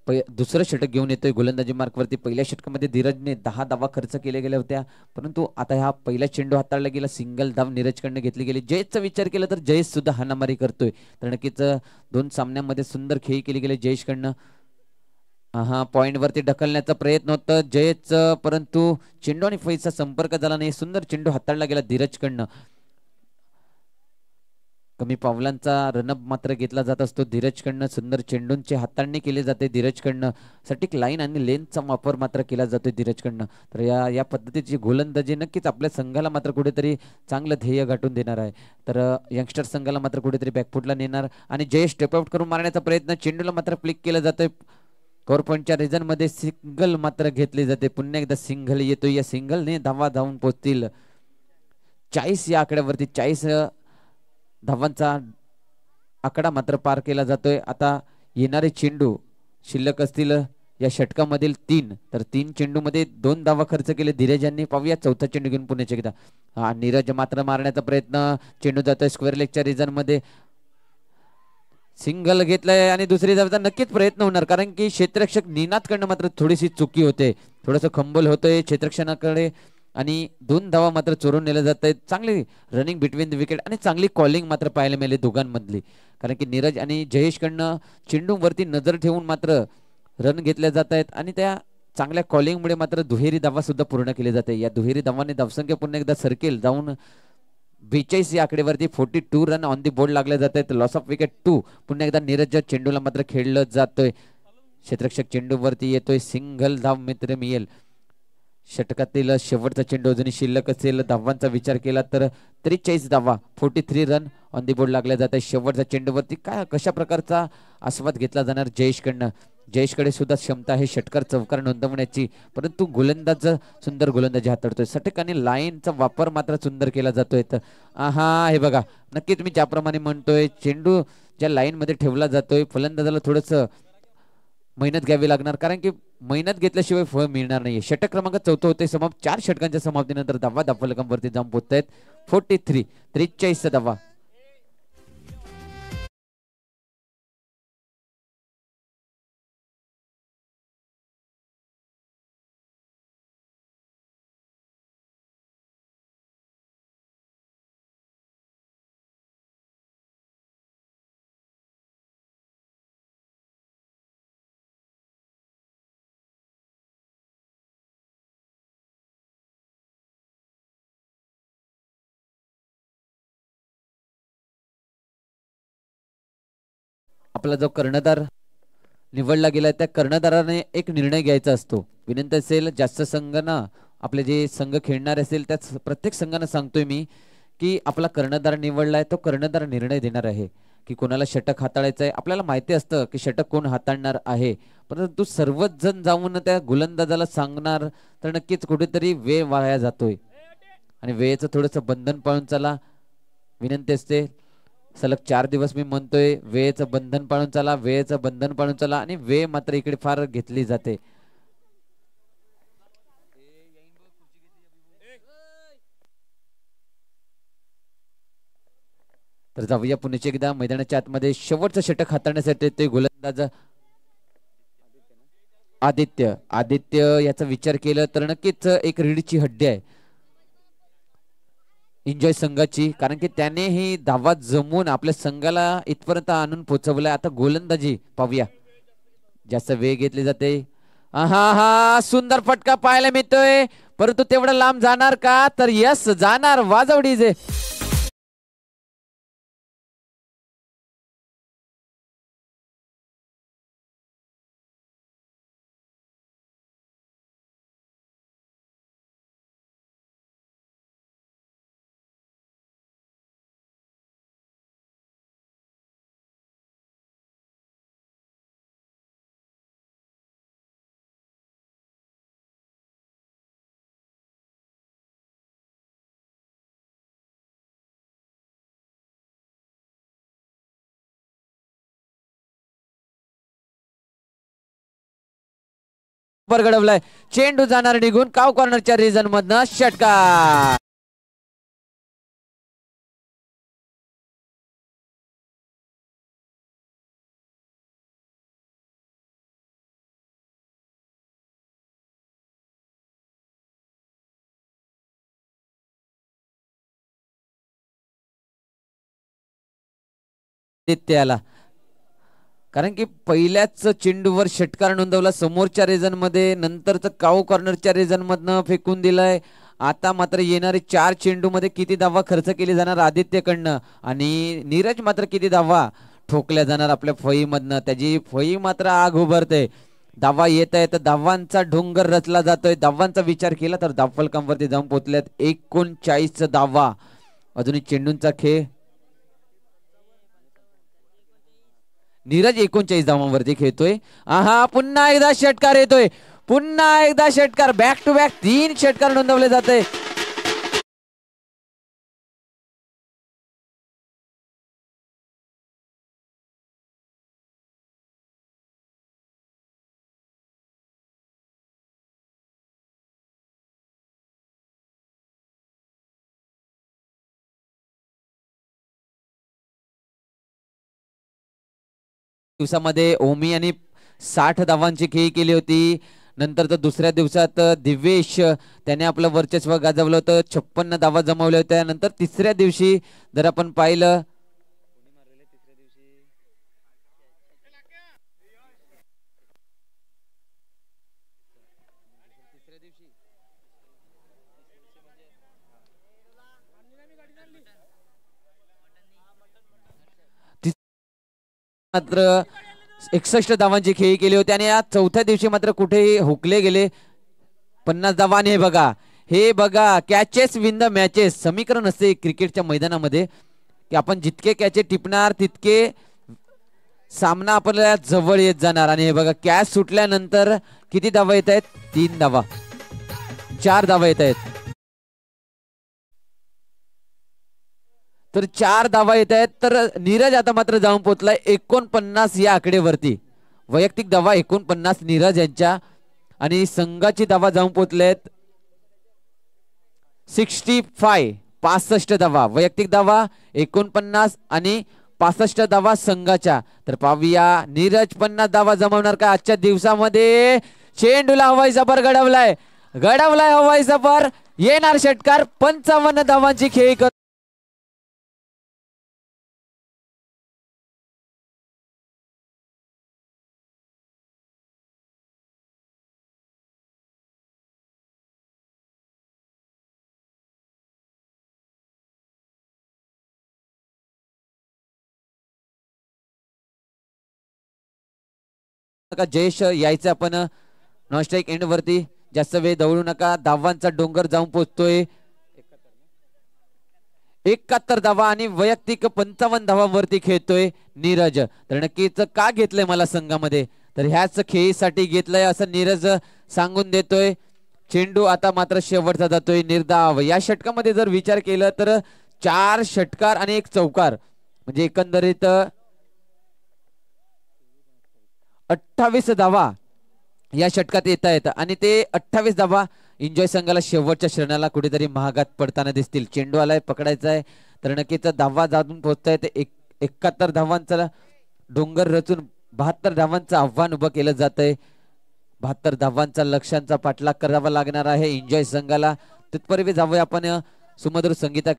B: दुसरं षटक घेऊन येतोय गोलंदाजी मार्कवरती. पहिल्या षटकामध्ये धीरजने 10 धावा खर्च केल्या गेल्या होत्या, परंतु आता ह्या पहिला चेंडू हाताळला गेला, सिंगल धाव नीरजकडनं घेतली गेली. जयेशचा विचार केला तर जयेश सुद्धा हाणामारी करतोय. तर नक्कीच 2 सामन्यामध्ये सुंदर खेळी केली गेली जयेशकडनं. हा पॉइंट वरती ढकलण्याचा प्रयत्न होता जयेशचं, परंतु चेंडू आणि फैचा संपर्क झाला नाही. सुंदर चेंडू हाताळला गेला धीरजकडनं. कमी पावलांचा रनअप मात्र घेतला जात असतो धीरजकडनं. सुंदर चेंडूंची हाताळणी केली जाते धीरजकडनं. सटीक लाईन आणि लेनचा वापर मात्र केला जातोय धीरजकडनं. तर या पद्धतीची गोलंदाजी नक्कीच आपल्या संघाला मात्र कुठेतरी चांगलं ध्येय गाठून देणार आहे. तर यंगस्टर संघाला मात्र कुठेतरी बॅकफुटला नेणार आणि जयेश स्टेप आउट करून मारण्याचा प्रयत्न, चेंडूला मात्र फ्लिक केलं जातोय. कव्हर पॉईंटच्या रिझन मध्ये सिंगल मात्र घेतली जाते. पुन्हा एकदा सिंगल येतोय. या सिंगलने धावा धावून पोहोचतील 40 या आकड्यावरती. 40 धावांचा आकडा मात्र पार केला जातोय. आता येणारे चेंडू शिल्लक असतील या षटकामधील 3, तर 3 चेंडूमध्ये 2 धावा खर्च केले धीरज यांनी. पाहूया चौथा चेंडू घेऊन पुण्याचे एकदा. हा नीरज मात्र मारण्याचा प्रयत्न, चेंडू जातोय स्क्वेअर लेगच्या रिझन मध्ये. सिंगल घेतलंय आणि दुसरी धावाचा नक्कीच प्रयत्न होणार, कारण की क्षेत्ररक्षक निनादकडनं मात्र थोडीशी चुकी होते, थोडंसं खंबल होतोय क्षेत्ररक्षणाकडे आणि 2 धावा मात्र चोरून नेल्या जात आहेत. चांगली रनिंग बिटवीन द विकेट आणि चांगली कॉलिंग मात्र पाहायला मिळाली दोघांमधली, कारण की नीरज आणि जयेशकडनं चेंडूवरती नजर ठेवून मात्र रन घेतल्या जात आहेत आणि त्या चांगल्या कॉलिंगमुळे मात्र दुहेरी धावा सुद्धा पूर्ण केली जाते. या दुहेरी धावाने धावसंख्या पुन्हा एकदा सर्केल जाऊन 42 या आकडेवरती 42 रन ऑन दी बोर्ड लागले जात आहेत. Loss of wicket 2. पुन्हा एकदा नीरज चेंडूला मात्र खेळलं जातोय. क्षेत्ररक्षक चेंडूवरती येतोय, सिंगल धाव मित्र मिळेल. षटकातील शेवटचा चेंडू अजूनही शिल्लक असेल. धावांचा विचार केला तर 43 धावा 43 रन ऑन दी बोर्ड लागले जात आहे. शेवटच्या चेंडूवरती काय कशा प्रकारचा आस्वाद घेतला जाणार जयेशकडनं. जयेशकडे सुद्धा क्षमता आहे षटकार चौकार नोंदवण्याची, परंतु गोलंदाज सुंदर गोलंदाजी हाताळतोय. षटक आणि लाईनचा वापर मात्र सुंदर केला जातोय. तर हा हे बघा, नक्कीच मी ज्याप्रमाणे म्हणतोय चेंडू ज्या लाईन मध्ये ठेवला जातोय फलंदाजाला थोडंसं मेहनत घ्यावी लागणार, कारण की मेहनत घेतल्याशिवाय फळ मिळणार नाहीये. षटक क्रमांक 4 होते समाप्त. 4 षटकांच्या समाप्तीनंतर धावा धावफलकावरती जाऊन पोहोचत आहेत 43 43 धावा. आपला जो कर्णधार निवडला गेला त्या कर्णधाराने एक निर्णय घ्यायचा असतो. विनंती असेल जास्त संघांना, आपले जे संघ खेळणार असेल त्या प्रत्येक संघांना सांगतोय मी की आपला कर्णधार निवडलाय, तो कर्णधार निर्णय देणार आहे की कोणाला षटक हाताळायचं आहे. आपल्याला माहिती असतं की षटक कोण हाताळणार आहे, परंतु सर्वच जण जाऊन त्या गोलंदाजाला सांगणार तर नक्कीच कुठेतरी वेळ वाया जातोय आणि वेळेचं थोडंसं बंधन पाळून चला. विनंती असते, सलग 4 दिवस मी म्हणतोय वेळेचं बंधन पाळून चला, वेळेचं बंधन पाळून चला, आणि वेळ मात्र इकडे फार घेतली जाते. तर जाऊया पुण्याच्या एकदा मैदानाच्या आतमध्ये. शेवटचं षटक हाताळण्यासाठी ते गोलंदाज आदित्य. आदित्य याचा विचार केला तर नक्कीच एक रीडची हड्डी आहे. एन्जॉय संघाची, कारण की त्याने ही धावा जमवून आपल्या संघाला इथपर्यंत आणून पोहोचवलाय. आता गोलंदाजी पाहूया, जास्त वेळ घेतली जाते. हा हा सुंदर फटका पाहायला मिळतोय, परंतु तेवढं लांब जाणार का? तर यस जाणार. वाजव डीजे. घडवलाय, चेंडू जाणार निघून काव कॉर्नरच्या रिजन मधनं षटकार. आला, कारण की पहिल्याच चेंडूवर षटकार नोंदवला समोरच्या रिजन मध्ये, नंतरच काऊ कॉर्नरच्या रिजन मधनं फेकून दिलाय. आता मात्र येणारे 4 चेंडू मध्ये किती धावा खर्च केली जाणार आदित्यकडनं, आणि नीरज मात्र किती धावा ठोकल्या जाणार आपल्या फळी मधनं. त्याची फळी मात्र आग उभरते. धावा येत आहे तर धावांचा डोंगर रचला जातोय. धावांचा विचार केला तर धावफलकांवरती जाऊन पोहोचल्यात 39 धावा. अजूनही चेंडूंचा खेळ. नीरज 39 धावांवरती खेळतोय. आहा पुन्हा एकदा षटकार येतोय, पुन्हा एकदा षटकार. बॅक टू बॅक 3 षटकार नोंदवले जाते. दिवसामध्ये ओमी आणि 60 धावांची खेळी केली होती. नंतर तर दुसऱ्या दिवसात दिवेश त्याने आपलं वर्चस्व गाजवलं होतं, 56 धावा जमवल्या होत्या. नंतर तिसऱ्या दिवशी जर आपण पाहिलं मात्र 61 धावांची खेळी केली होती, आणि या चौथ्या दिवशी मात्र कुठेही हुकले गेले. 50 धावा. हे बघा, हे बघा, कॅचेस विन द मॅचेस समीकरण असते क्रिकेटच्या मैदानामध्ये, की आपण जितके कॅचे टिपणार तितके सामना आपल्याला जवळ येत जाणार. आणि हे बघा, कॅच सुटल्यानंतर किती धावा येत आहेत? 3 धावा, 4 धावा येत आहेत. तर 4 धावा येत आहेत. तर नीरज आता मात्र जाऊन पोहोचलाय 49 या आकडेवरती. वैयक्तिक धावा 49 नीरज यांच्या, आणि संघाची धावा जाऊन पोहोचलेत 65 धावा. वैयक्तिक धावा 49 आणि 65 धावा संघाच्या. तर पाहूया नीरज 50 धावा जमवणार का आजच्या दिवसामध्ये? चेंडूला हवाई सफर घडवलाय, हवाई सफर. येणार षटकार. 55 धावांची खेळी कर. जयेश यायचं आपण नॉन स्ट्राईक एंड वरती. जास्त वेळ दवडू नका. धावांचा डोंगर जाऊन पोहोचतोय 71 धावा, आणि वैयक्तिक 55 धावांवरती खेळतोय नीरज. तर नक्कीच का घेतलंय मला संघामध्ये? तर ह्याच खेळीसाठी घेतलंय असं नीरज सांगून देतोय. चेंडू आता मात्र शेवटचा जातोय निर्धाव. या षटकामध्ये जर विचार केला तर 4 षटकार आणि 1 चौकार, म्हणजे एकंदरीत 28 धावा या षटकात येत आहेत, आणि ते 28 धावा एन्जॉय संघाला शेवटच्या क्षणाला कुठेतरी महागात पडताना दिसतील. चेंडू आलाय, पकडायचा आहे, तर नक्कीच धावा जाऊन पोहोचताय. ते 71 धावांचा डोंगर रचून 72 धावांचं आव्हान उभं केलं जातंय. 72 धावांचा लक्ष्यांचा पाठलाग करावा लागणार आहे एन्जॉय संघाला. तिथपर्यंत जाऊया आपण सुमधुर संगीता.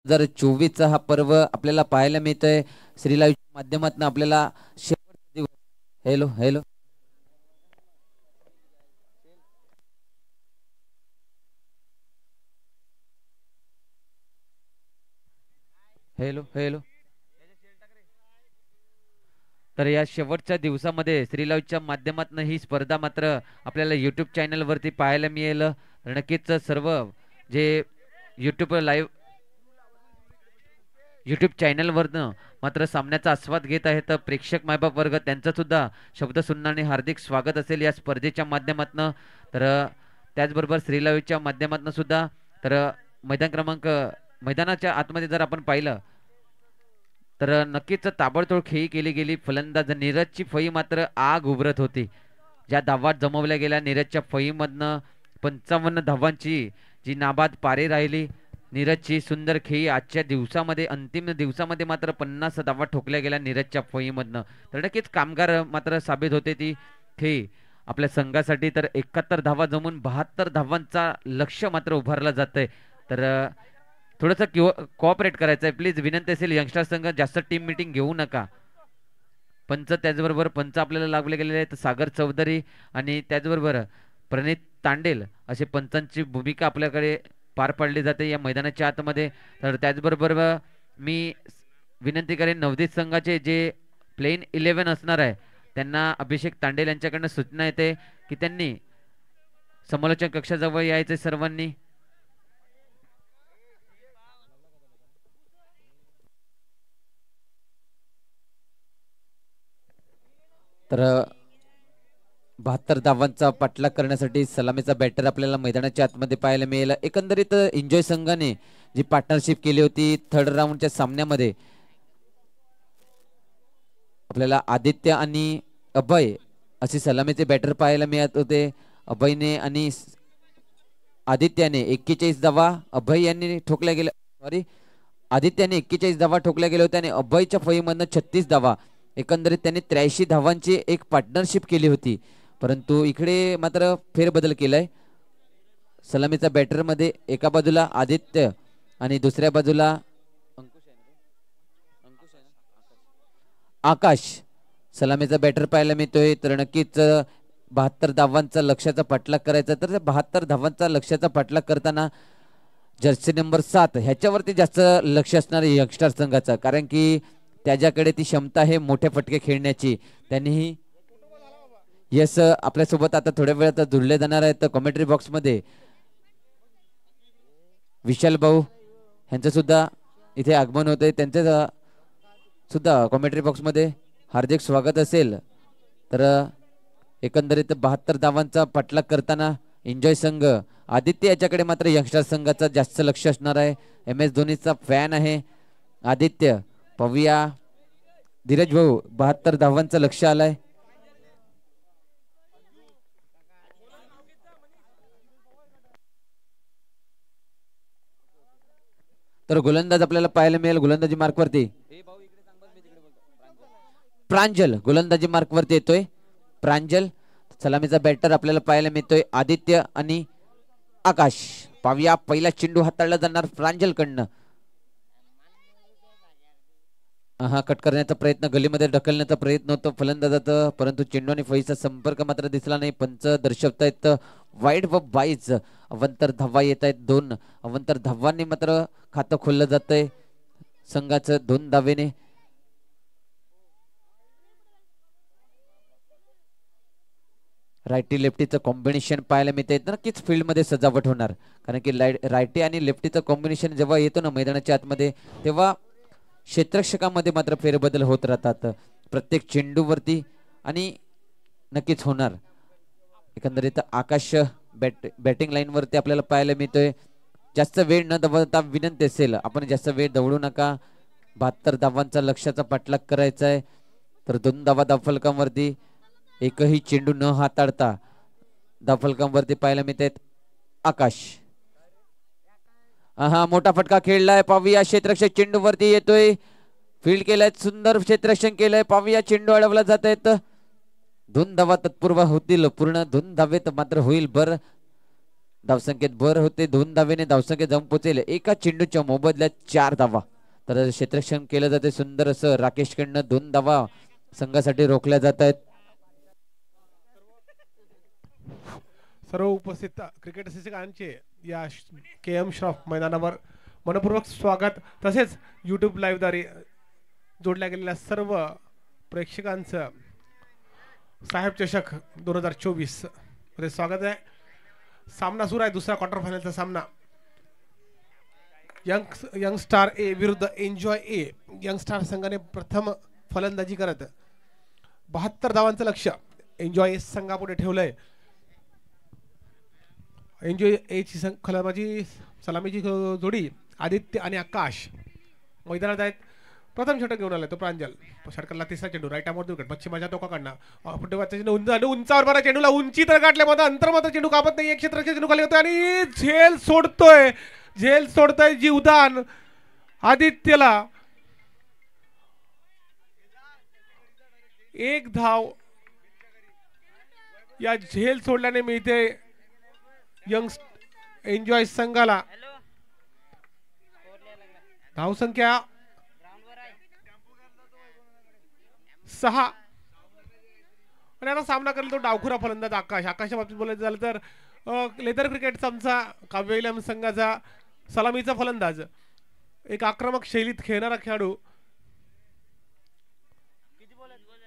B: 2024चा हा पर्व आपल्याला पाहायला मिळतोय श्रीलाईव्हच्या माध्यमातून आपल्याला शेवटचा दिवस. हॅलो हॅलो हॅलो हॅलो तर या शेवटच्या दिवसामध्ये श्रीलाईव्हच्या माध्यमातून ही स्पर्धा मात्र आपल्याला यूट्यूब चॅनलवरती पाहायला मिळेल. नक्कीच सर्व जे यूट्यूब लाईव्ह यूट्यूब चॅनलवरनं मात्र सामन्याचा आस्वाद घेत आहेत प्रेक्षक मायबाप वर्ग, त्यांचं सुद्धा शब्द सुन्नाने हार्दिक स्वागत असेल या स्पर्धेच्या माध्यमातून. तर त्याचबरोबर श्रीलाईव्हच्या माध्यमातून सुद्धा तर मैदानाच्या आतमध्ये जर आपण पाहिलं तर नक्कीच ताबडतोड खेळी केली गेली. फलंदाज नीरजची फळी मात्र आग उभरत होती. ज्या धावा जमवल्या गेल्या नीरजच्या फळीमधनं 55 धावांची जी नाबाद पारी राहिली. नीरजची सुंदर खेळी आजच्या दिवसामध्ये अंतिम दिवसामध्ये मात्र 50 धावा ठोकल्या गेल्या नीरजच्या फळीमधनं. तर नक्कीच कामगार मात्र साबित होते ती खेळी आपल्या संघासाठी. तर 71 धावा जमून 72 धावांचा लक्ष्य मात्र उभारला जात आहे. तर थोडंसं कोऑपरेट करायचं आहे प्लीज, विनंती असेल. यंगस्टर संघ जास्त टीम मीटिंग घेऊ नका. पंच त्याचबरोबर पंच आपल्याला लागले गेलेले आहेत सागर चौधरी आणि त्याचबरोबर प्रणित तांडेल असे पंचांची भूमिका आपल्याकडे पार पाडली जाते या मैदानाच्या आतमध्ये. तर त्याचबरोबर मी विनंती करेन नवदीत संघाचे जे प्लेन 11 असणार आहे त्यांना अभिषेक तांडेल यांच्याकडनं सूचना येते की त्यांनी समालोचन कक्षाजवळ यायचे सर्वांनी. तर 72 धावांचा पाठलाग करण्यासाठी सलामीचा बॅटर आपल्याला मैदानाच्या आतमध्ये पाहायला मिळेल. एकंदरीत एन्जॉय संघाने जी पार्टनरशिप केली होती थर्ड राऊंडच्या सामन्यामध्ये आपल्याला आदित्य आणि अभय असे सलामीचे बॅटर पाहायला मिळत होते. अभयने आणि आदित्याने 41 धावा अभय यांनी ठोकल्या गेल्या, सॉरी आदित्याने 41 धावा ठोकल्या गेल्या होत्या आणि अभयच्या फळीमधनं 36 धावा. एकंदरीत त्यांनी 83 धावांची एक पार्टनरशिप केली होती. परंतु इकडे मात्र फेरबदल केलाय. सलामीचा बॅटर मध्ये एका बाजूला आदित्य आणि दुसऱ्या बाजूला आकाश सलामीचा बॅटर पाहायला मिळतोय. तर नक्कीच 72 धावांचा लक्ष्याचा पाठलाग करायचा. तर 72 धावांचा लक्ष्याचा पाठलाग करताना जर्सी नंबर 7 ह्याच्यावरती जास्त लक्ष असणार आहे यंगस्टर संघाचा, कारण की त्याच्याकडे ती क्षमता आहे मोठे फटके खेळण्याची. त्यांनीही यस आपल्यासोबत आता थोड्या वेळात जुळले जाणार आहेत कॉमेंट्री बॉक्समध्ये. विशाल भाऊ यांचं सुद्धा इथे आगमन होते, त्यांचं सुद्धा कॉमेंट्री बॉक्समध्ये हार्दिक स्वागत असेल. तर एकंदरीत 72 धावांचा पाठलाग करताना एन्जॉय संघ आदित्य याच्याकडे मात्र यंगस्टर संघाचा जास्त लक्ष असणार आहे. MS धोनीचा फॅन आहे आदित्य. पाहूया धीरज भाऊ 72 धावांचं लक्ष आलंय. तर गोलंदाज आपल्याला पाहायला मिळेल गोलंदाजी मार्कवरती प्रांजल गोलंदाजी मार्कवरती येतोय प्रांजल. सलामीचा बॅटर आपल्याला पाहायला मिळतोय आदित्य आणि आकाश. पाहूया पहिला चेंडू हाताळला जाणार प्रांजल कडनं. हा कट करण्याचा प्रयत्न गलीमध्ये ढकलण्याचा प्रयत्न होतो फलंदाजाचा, परंतु चेंडू आणि फळीचा संपर्क मात्र दिसला नाही. पंच दर्शवतायत वाईड व बाईज. अवंतर धावा येत आहेत 2. अवंतर धावांनी मात्र खातं खोललं जात आहे संघाचं 2 धावेने. रायटी लेफ्टीचं कॉम्बिनेशन पाहायला मिळते. नक्कीच फील्डमध्ये सजावट होणार, कारण की रायटी आणि लेफ्टीचं कॉम्बिनेशन जेव्हा येतो ना मैदानाच्या आतमध्ये तेव्हा क्षेत्ररक्षकामध्ये मात्र फेरबदल होत राहतात प्रत्येक चेंडूवरती आणि नक्कीच होणार. एकंदरीत आकाश बॅटिंग लाईन वरती आपल्याला पाहायला मिळतोय. जास्त वेळ न दवडता विनंती असेल आपण जास्त वेळ दवडू नका. 72 धावांचा लक्ष्याचा पाठलाग करायचा आहे. तर 2 धावा धावफलकांवरती एकही चेंडू न हाताळता धावफलकांवरती पाहायला मिळत आहेत आकाश. हा मोठा फटका खेळलाय. पाहूया क्षेत्ररक्षक चेंडू वरती येतोय. फील्ड केलाय, सुंदर क्षेत्ररक्षण केलंय. पाहूया चेंडू अडवला जात आहेत. 2 धावा तत्पूर्व होतील, पूर्ण 2 धावेत मात्र होईल. बर धावसंख्येत भर होते. 2 धावेने धावसंख्या जाऊन पोहोचेल एका चेंडूच्या मोबदल्यात 4 धावा. तर क्षेत्ररक्षण केलं जाते सुंदर असं. राकेशकडनं 2 धावा संघासाठी रोखल्या जात आहेत.
E: सर्व उपस्थित क्रिकेट रसिकांचे या KM श्रॉफ मैदानावर मनपूर्वक स्वागत. तसेच यूट्यूब लाईव्हद्वारे जोडल्या गेलेल्या सर्व प्रेक्षकांचं साहेब चषक 2024 मध्ये स्वागत आहे. सामना सुरू आहे. दुसरा क्वार्टर फायनलचा सामना यंग स्टार ए विरुद्ध एन्जॉय ए. यंग स्टार संघाने प्रथम फलंदाजी करत 72 धावांचं लक्ष एन्जॉय ए संघापुढे ठेवलंय. एन्जॉय एची फलंदाजी सलामीची जोडी आदित्य आणि आकाश मैदानात आहेत. प्रथम षटक घेऊन आलाय तो प्रांजल. षटकाला तिसरा चेंडू राईट आमोर विकेट पश्चिमाच्या टोकाकडनं उंचावर बरा चेंडूला उंची तर गाठले मध्ये अंतर मात्र चेंडू कापत नाही. एक क्षेत्र चेंडू खाली होतोय आणि झेल सोडतोय जीवदान आदित्यला. एक धाव या झेल सोडल्याने मिळते यंग एन्जॉय संघाला. धावसंख्या 6 आणि आता सामना करेल तो डावखुरा फलंदाज आकाश. आकाशच्या बाबतीत बोलायचं झालं तर लेदर क्रिकेटचा आमचा काव्य इलम संघाचा सलामीचा फलंदाज. एक आक्रमक शैलीत खेळणारा खेळाडू.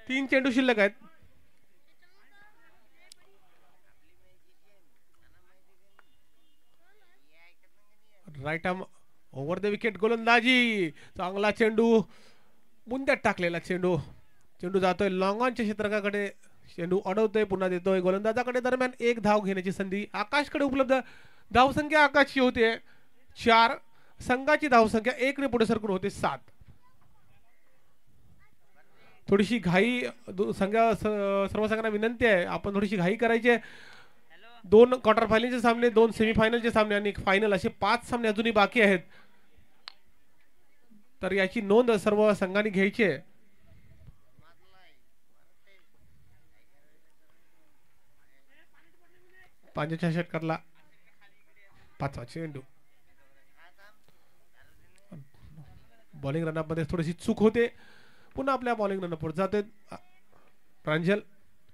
E: 3 चेंडू शिल्लक आहेत. Right arm over the wicket गोलंदाजी. चांगला चेंडू बुंद्यात टाकलेला चेंडू जातोय लॉंगॉनच्या क्षेत्रकाकडे. चेंडू अडवतोय पुन्हा देतोय गोलंदाजाकडे. दरम्यान एक धाव घेण्याची संधी आकाशकडे उपलब्ध. धावसंख्या आकाशची होते 4. संघाची धावसंख्या 1 ने पुढे सरकून होते 7. थोडीशी घाई सर्व संघांना विनंती आहे आपण थोडीशी घाई करायची. 2 क्वार्टर फायनलचे सामने 2 सेमीफायनलचे सामने आणि 1 फायनल असे 5 सामने अजूनही बाकी आहेत. तर याची नोंद सर्व संघांनी घ्यायची आहे. पांचच्या षटकातला 5वा चेंडू. बॉलिंग रनअप मध्ये थोडीशी चूक होते. पुन्हा आपल्या बॉलिंग रनअप वर जातोय प्रांजल.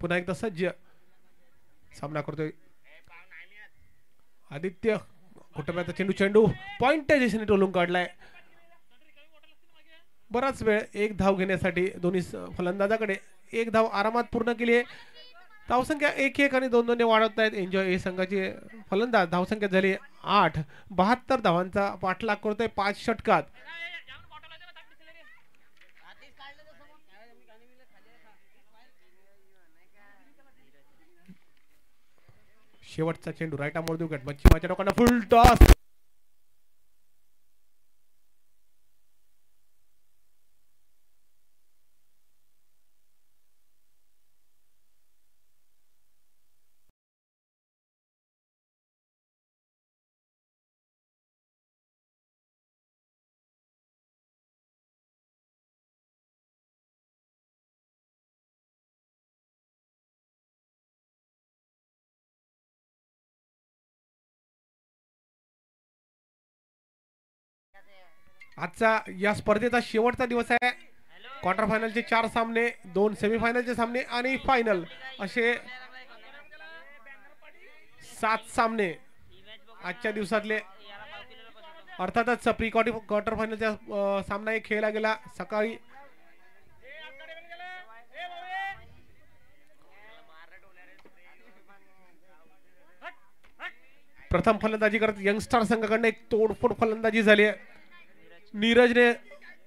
E: पुन्हा एकदा सज्ज सामना करतोय आदित्य. कुटुंबाचा चेंडू पॉइंट दिशेने टोलून काढलाय. बराच वेळ एक धाव घेण्यासाठी दोन्ही फलंदाजाकडे. एक धाव आरामात पूर्ण केली आहे. धावसंख्या 1-1 आणि 2-2 ने वाढवत आहेत एन्जॉय ए संघाची फलंदाज. धावसंख्या झाली 8. 72 धावांचा पाठलाग करतोय 5 षटकात. शेवटचा चेंडू राईट आर्म विकेट पश्चिमाच्या टोकाला फुल टॉस. आजचा या स्पर्धेचा शेवटचा दिवस आहे. क्वार्टर फायनलचे 4 सामने 2 सेमीफायनलचे सामने आणि फायनल असे 7 सामने आजच्या दिवसातले. अर्थातच प्री क्वार्टर फायनलचा सामना एक खेळला गेला सकाळी. प्रथम फलंदाजी करत यंगस्टार संघाकडून एक तोडफोड फलंदाजी झाली आहे. नीरजने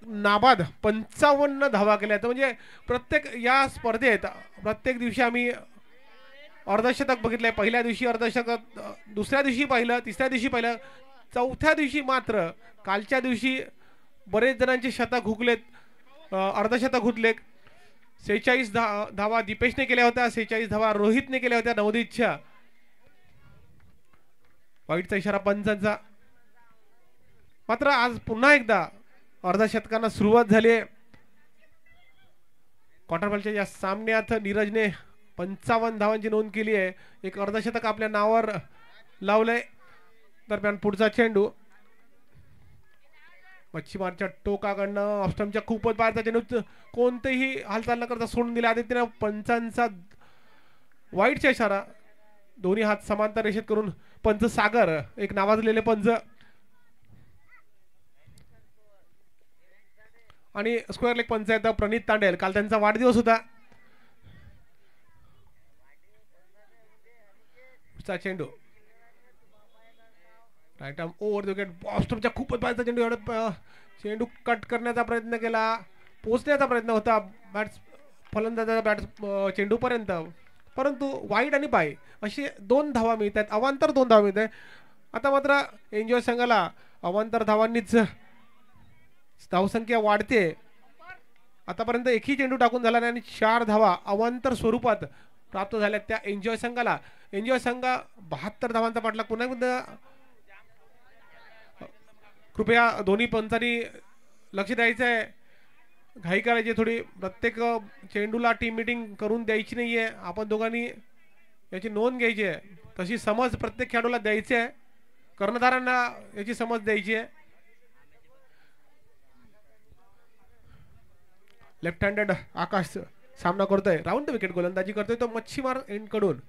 E: नाबाद 55 धावा केल्या. म्हणजे प्रत्येक या स्पर्धेत प्रत्येक दिवशी आम्ही अर्धशतक बघितलंय. पहिल्या दिवशी अर्धशतक, दुसऱ्या दिवशी पाहिलं, तिसऱ्या दिवशी पाहिलं, चौथ्या दिवशी मात्र कालच्या दिवशी बरेच जणांचे शतक हुकलेत, अर्धशतक हुकले. 46 धावा दीपेशने केल्या होत्या, 46 धावा रोहितने केल्या होत्या नवोदितच्या. वाईटचा इशारा पंचांचा. मात्र आज पुन्हा एकदा अर्धशतकांना सुरुवात झाली आहे. क्वार्टर फायनलच्या या सामन्यात नीरजने 55 धावांची नोंद केली आहे. एक अर्धशतक आपल्या नावावर लावलंय. दरम्यान पुढचा चेंडू मच्छीमारच्या टोकाकडनं ऑफस्टमच्या खूपच बाहेरचा चेंडू कोणतेही हालचाल न करता सोडून दिला. आदित्यनं पंचांचा वाईटचा इशारा. दोन्ही हात समांतर रेषेत करून पंच सागर एक नावाजलेले पंच आणि स्क्वेअर लेग पंच आहेत प्रणित तांडेल. काल त्यांचा वाढदिवस होता. चेंडू right arm over the wicket. ऑस्ट्रोमच्या खूपच बाहेरचा चेंडू. एवढा चेंडू कट करण्याचा प्रयत्न केला. पोहोचण्याचा प्रयत्न होता फलंदाजाचा बॅट चेंडूपर्यंत, परंतु वाईड आणि बाय अशी 2 धावा मिळत आहेत. अवांतर 2 धावा मिळत आहे. आता मात्र एन्जॉय संघाला अवांतर धावांनीच धावसंख्या वाढते. आतापर्यंत एकही चेंडू टाकून झाला नाही आणि 4 धावा अवांतर स्वरूपात प्राप्त झाल्या त्या एन्जॉय संघाला. एन्जॉय संघ 72 धावांचा पाठलाग पुन्हा एकदा. कृपया दोन्ही पंचांनी लक्ष द्यायचं आहे. घाई करायची थोडी. प्रत्येक चेंडूला टीम मीटिंग करून द्यायची नाहीये. आपण दोघांनी याची नोंद घ्यायची आहे. तशी समज प्रत्येक खेळाडूला द्यायची आहे. कर्णधारांना याची समज द्यायची आहे. लेफ्ट हँडेड आकाश सामना करतोय. राऊंड द विकेट गोलंदाजी करतोय तो मच्छीमार एंड कडून.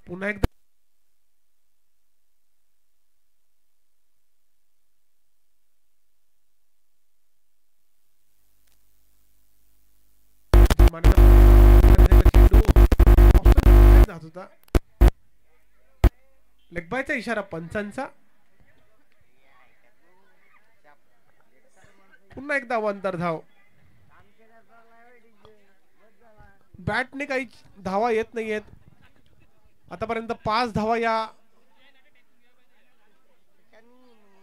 E: पुन्हा एकदा लेगबायचा इशारा पंचांचा. पुन्हा एकदा अवांतर धाव. बॅटने काही धावा येत नाहीयेत. आतापर्यंत 5 धावा या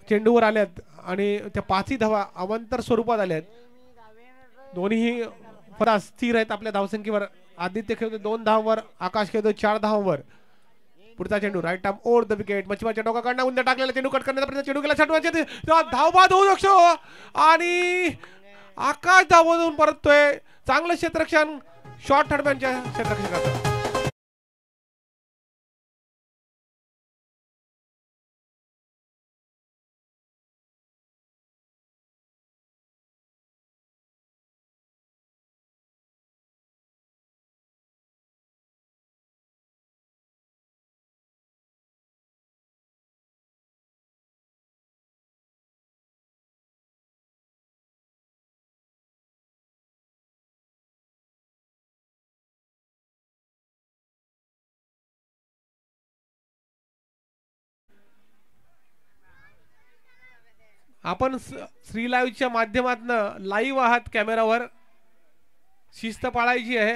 E: चेंडूवर आल्यात आणि त्या 5ही धावा अवांतर स्वरूपात आल्यात. दोन्ही फरा स्थिर आहेत आपल्या धावसंख्येवर. आदित्य खेळतो 2 धावांवर, आकाश खेळतो 4 धावांवर. पुढचा चेंडू right arm over the wicket. मच्छीमारच्या टोकाकडनं उंद्या टाकलेला चेंडू कट करण्याचा प्रयत्न. चेंडू गेला षटवांचे धावबाद होऊ शकतो आणि आकाश धावून परततोय. चांगलं क्षेत्ररक्षण शॉर्ट थर्डमॅनच्या क्षेत्ररक्षकाचं. आपण श्री लाईव्हच्या माध्यमातून लाईव्ह आहात कॅमेरावर. शिस्त पाळायची आहे.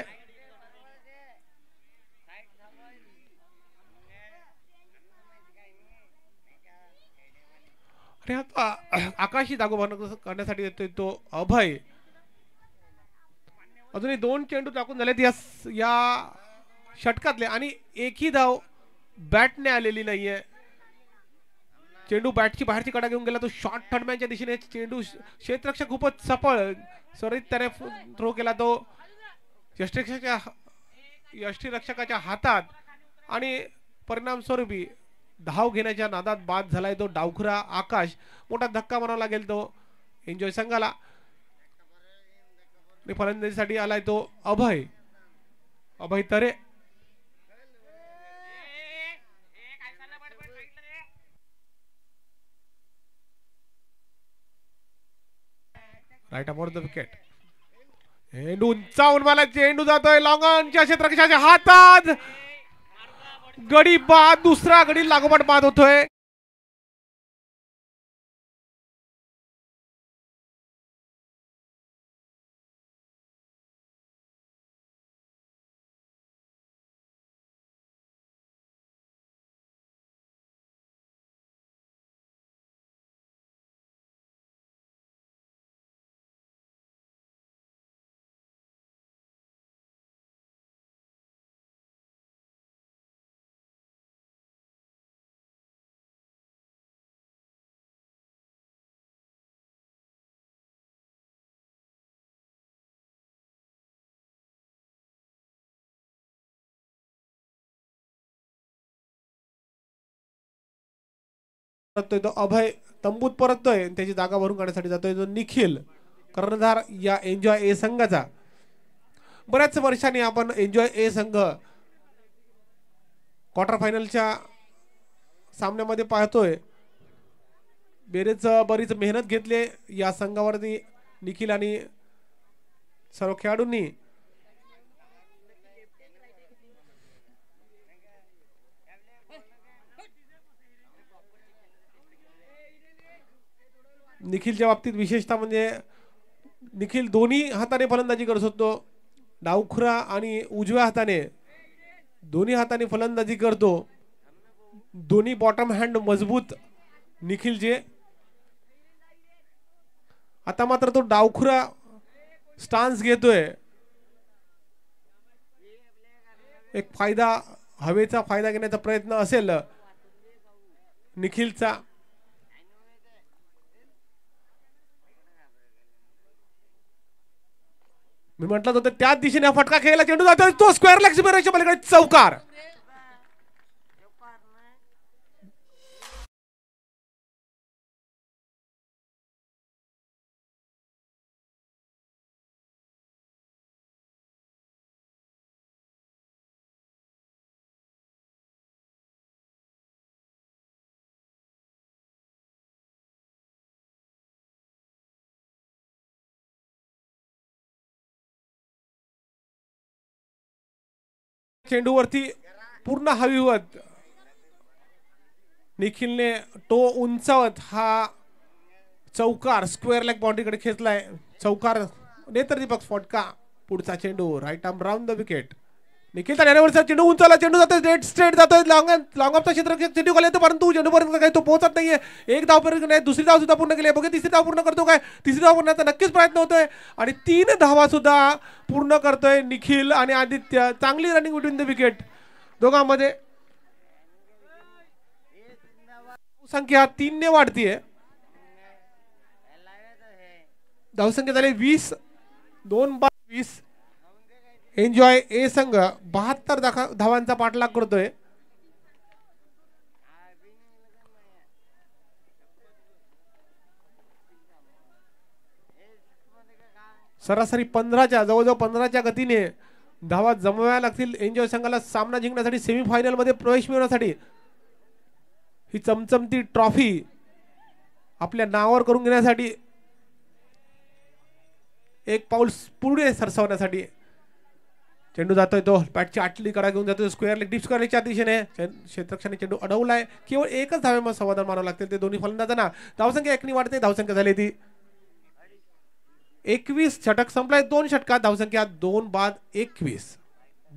E: आणि आता आकाशी दागोबा करण्यासाठी येतोय तो अभय. अजूनही 2 चेंडू टाकून झालेत या षटकातले आणि एकही धाव बॅटने आलेली नाहीये. चेंडू बॅटची बाहेरची कडा घेऊन गेला. तो शॉर्ट थर्डमॅनच्या दिशेने चेंडू क्षेत्ररक्षक खूपच सफळ सरीत त्याने थ्रो केला. तो यष्टीरक्षकाच्या हातात आणि परिणाम स्वरूपी धाव घेण्याच्या नादात बाद झालाय तो डावखुरा आकाश. मोठा धक्का म्हणावा लागेल तो एन्जॉय संघाला. फलंदाजीसाठी आलाय तो Abhay Tare. Right about the wicket. चेंडू उंचावून मला चेंडू जातोय लॉंगॉनच्या क्षेत्ररक्षकाच्या हातात. गडी बाद. दुसरा गडी लागोपाठ बाद होतोय. परततोय तो अभय तंबूत परततोय आणि त्याची जागा भरून काढण्यासाठी जातोय जो निखिल कर्णधार या एन्जॉय ए संघाचा. बऱ्याच वर्षांनी आपण एन्जॉय ए संघ क्वार्टर फायनलच्या सामन्यामध्ये पाहतोय. बरीच मेहनत घेतली या संघावरती निखिल आणि सर्व खेळाडूंनी. निखिलच्या बाबतीत विशेषतः म्हणजे निखिल दोन्ही हाताने फलंदाजी करत होतो. डावखुरा आणि उजव्या हाताने दोन्ही हाताने फलंदाजी करतो. दोन्ही बॉटम हँड मजबूत निखिलचे. आता मात्र तो डावखुरा स्टान्स घेतोय. एक फायदा हवेचा फायदा घेण्याचा प्रयत्न असेल निखिलचा. मी म्हटलं होतं त्याच दिशेने फटका खेळला चेंडू जातोय तो स्क्वेअर लेग स्क्वेअरच्या पलीकडे चौकार. चेंडूवरती पूर्ण हवीवत निखिलने टो उंचावत हा चौकार स्क्वेअर लेग बाउंड्रीकडे खेचलाय. चौकार नेत्रदीपक फटका. पुढचा चेंडू right arm round the wicket. निखिलचा डायरेक्टवरचा चेंडू उंचावला. चेंडू जातोय डेड स्ट्रेट जातोय लॉंग ऑफचा क्षेत्र चेंडू खाली येतो परंतु चेंडूपर्यंत काही तो पोहोचत नाहीये. एक धाव पर्यंत नाही. दुसरी धाव सुद्धा पूर्ण केली. बघा तिसरी धाव पूर्ण करतो काय. तिसरी धाव करण्याचा नक्कीच प्रयत्न होतोय आणि 3 धावा सुद्धा पूर्ण करतोय निखिल आणि आदित्य. चांगली रनिंग बिटवीन द विकेट दोघांमध्ये. संख्या 3 ने वाढतीये. धावसंख्या झाली 20. 2-20. एन्जॉय ए संघ 72 धावांचा पाठलाग करतोय. सरासरी 15च्या जवळजवळ 15च्या गतीने धावा जमवाव्या लागतील एन्जॉय संघाला सामना जिंकण्यासाठी सेमीफायनल मध्ये प्रवेश मिळवण्यासाठी. ही चमचमती ट्रॉफी आपल्या नावावर करून घेण्यासाठी एक पाऊल पुढे सरसावण्यासाठी. चेंडू जातोय तो पॅटची आटली कडा घेऊन जातोय स्क्वेअर लेग डिप्स करण्याच्या दिशेने. क्षेत्ररक्षकाने चेंडू अडवलाय. केवळ एकच धावेमध्ये समाधान मानावं लागतील ते दोन्ही फलंदाजांना. धावसंख्या 1 ने वाढते. धावसंख्या झाली ती 21. षटक संपलाय 2 षटकात. धावसंख्या 2 बाद 21.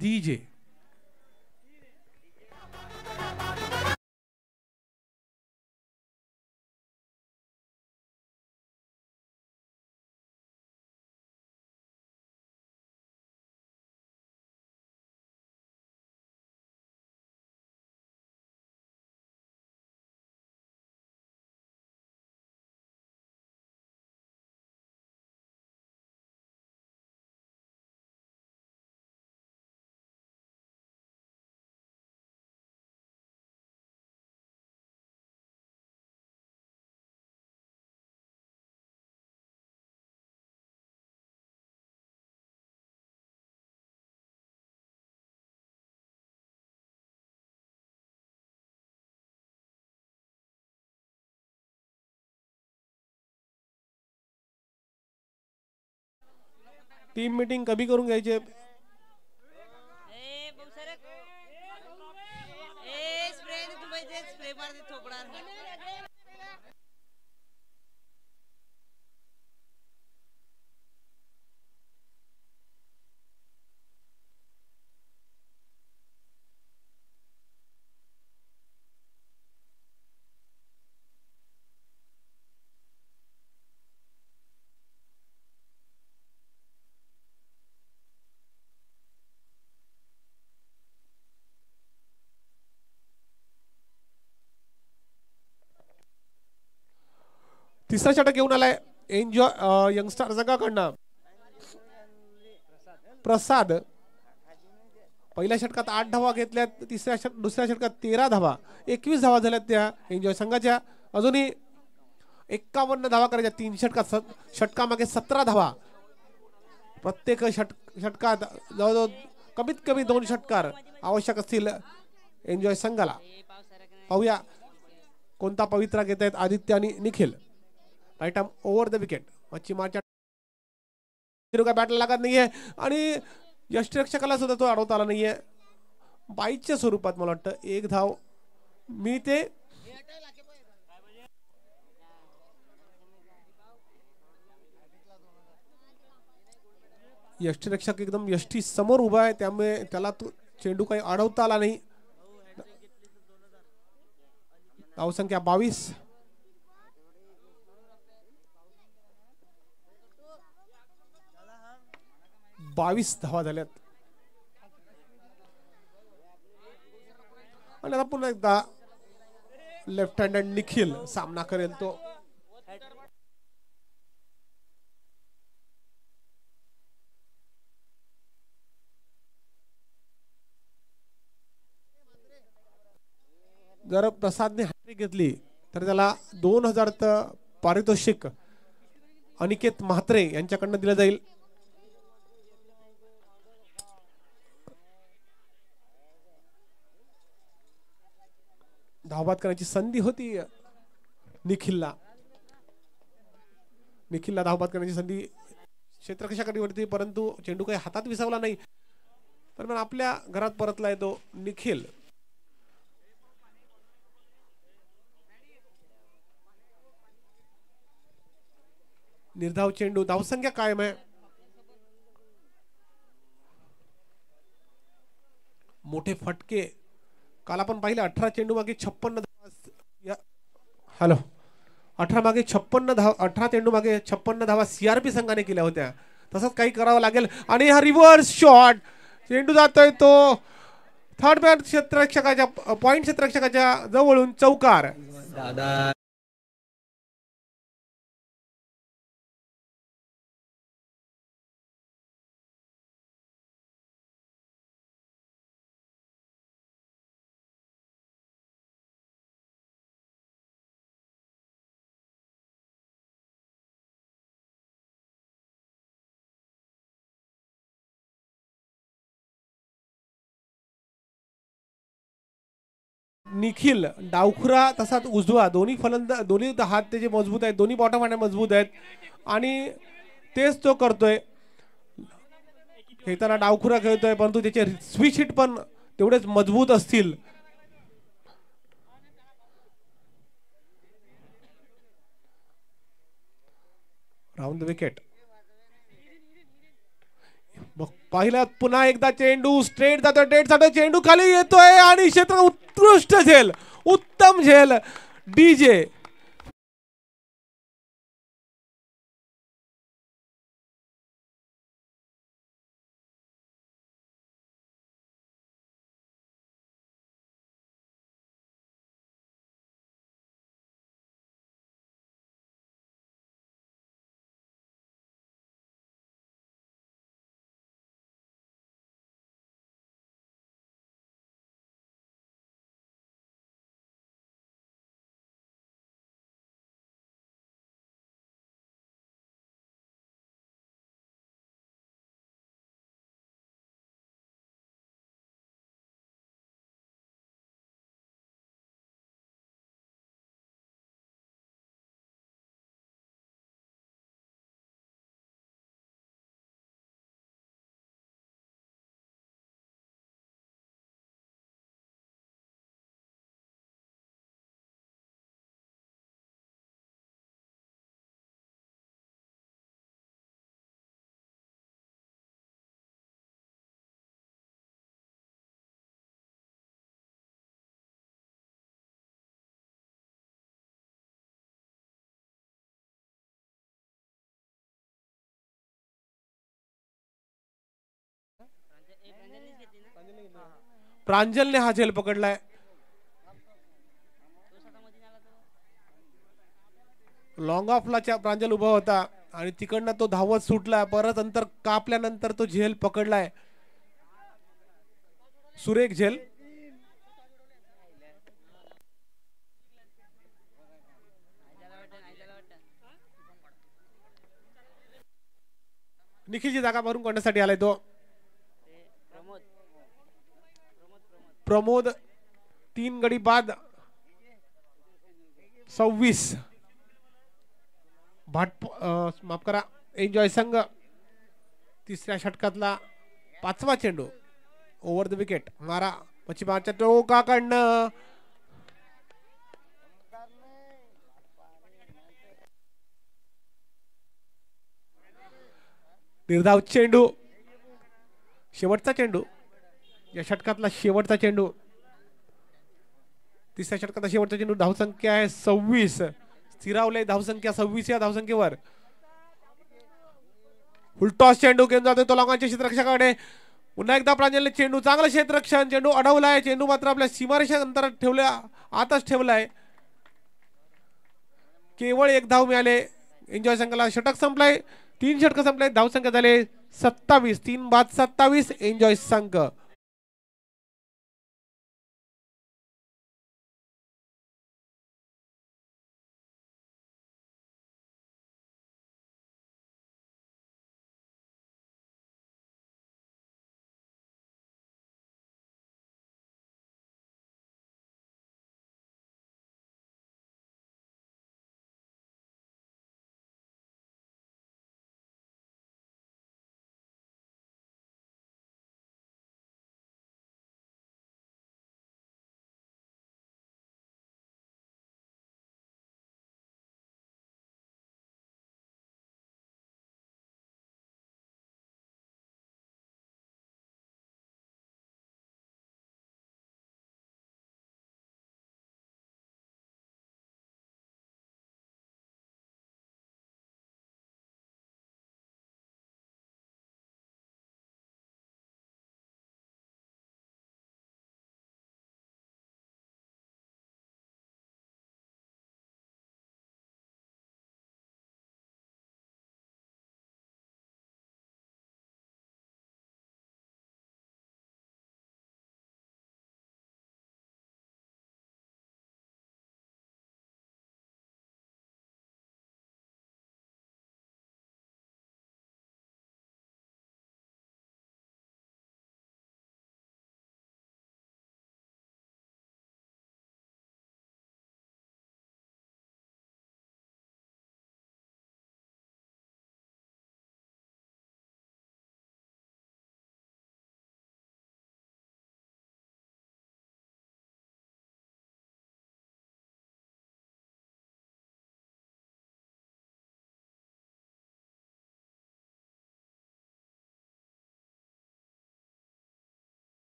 E: डीजे टीम मीटिंग कमी करून घ्यायचे. तिसरा षटक घेऊन आलाय एन्जॉय यंगस्टर संघाकडनं प्रसाद. पहिल्या षटकात 8 धावा घेतल्यात, दुसऱ्या षटकात 13 धावा, 21 धावा झाल्यात त्या एन्जॉय संघाच्या. अजूनही 51 धावा करायच्या 3 षटकात, षटकामागे 17 धावा. प्रत्येक षटकात जवळजवळ कमीत कमी 2 षटकार आवश्यक असतील एन्जॉय संघाला. पाहूया कोणता पवित्रा घेत आहेत आदित्य आणि Nikhil. Right arm over the wicket. मच्छीमारच्या बॅटला लागत नाहीये आणि यष्टिरक्षकाला सुद्धा तो अडवता आला नाहीये. बाईच्या स्वरूपात मला वाटतं 1 धाव मिळते. यष्टिरक्षक एकदम यष्टी समोर उभा आहे, त्यामुळे त्याला तो चेंडू काही अडवता आला नाही. धावसंख्या 22. धावा झाल्यात आणि आता पुन्हा एकदा लेफ्ट हँडेड निखिल सामना करेल. तो जर प्रसादने हॅट्रिक घेतली तर त्याला 2000 पारितोषिक अनिकेत म्हात्रे यांच्याकडनं दिलं जाईल. धावबाद करण्याची संधी होती निखिलला धावबाद करण्याची संधी क्षेत्ररक्षकाकडे होती, परंतु चेंडू काही हातात विसावला नाही. दरम्यान आपल्या घरात परतलाय तो निखिल. निर्धाव चेंडू, धावसंख्या कायम आहे. मोठे फटके काल आपण पाहिले. 18 चेंडू मागे 56 धावा. हॅलो 18 चेंडू मागे 56 धावा CRP संघाने केल्या होत्या. तसंच काही करावं लागेल आणि हा रिव्हर्स शॉट चेंडू जातोय तो थर्ड मॅन क्षेत्ररक्षकाच्या पॉइंट क्षेत्ररक्षकाच्या जवळून चौकार. निखिल डावखुरा तसाच उजवा, दोन्ही हात त्याचे मजबूत आहेत, दोन्ही बॉटम हँड मजबूत आहेत आणि तेच तो करतोय. खेळताना डावखुरा खेळतोय, परंतु त्याचे स्विच हिट पण तेवढेच मजबूत असतील. Round the wicket. पाहिलं पुन्हा एकदा चेंडू स्ट्रेट जातोय, डेट जातोय, चेंडू खाली येतोय आणि क्षेत्र उत्कृष्ट झेल, उत्तम झेल DJ. प्रांजलने हा झेल पकडलाय. लॉंग ऑफला प्रांजल उभा होता आणि तिकडनं तो धावत सुटला, परत अंतर कापल्यानंतर तो झेल पकडलाय. सुरेख झेल. निखिलची जागा भरून काढण्यासाठी आलाय तो प्रमोद. 3 गडी बाद 26. माफ करा, एन्जॉय संघ तिसऱ्या षटकातला 5वा चेंडू ओव्हर द विकेट. मारा पश्चिमाच्या टोकाकडनं निर्धाव चेंडू. शेवटचा चेंडू या षटकातला शेवटचा चेंडू. तिसऱ्या षटकातला शेवटचा चेंडू. धावसंख्या आहे 26. स्थिरावलंय धावसंख्या 26 या धावसंख्येवर. फुलटॉस चेंडू घेऊन जातोय तो लोकांच्या क्षेत्ररक्षकाकडे. पुन्हा एकदा प्रांजलने चेंडू. चांगलं क्षेत्ररक्षण. चेंडू अडवलाय. चेंडू मात्र आपल्या सीमारेषा अंतरात ठेवल्या आतच ठेवलाय. केवळ 1 धाव मिळाले. एन्जॉय संघाला. षटक संपलाय. 3 षटक संपले. धावसंख्या झाले 27. 3 बाद 27 एन्जॉय संघ.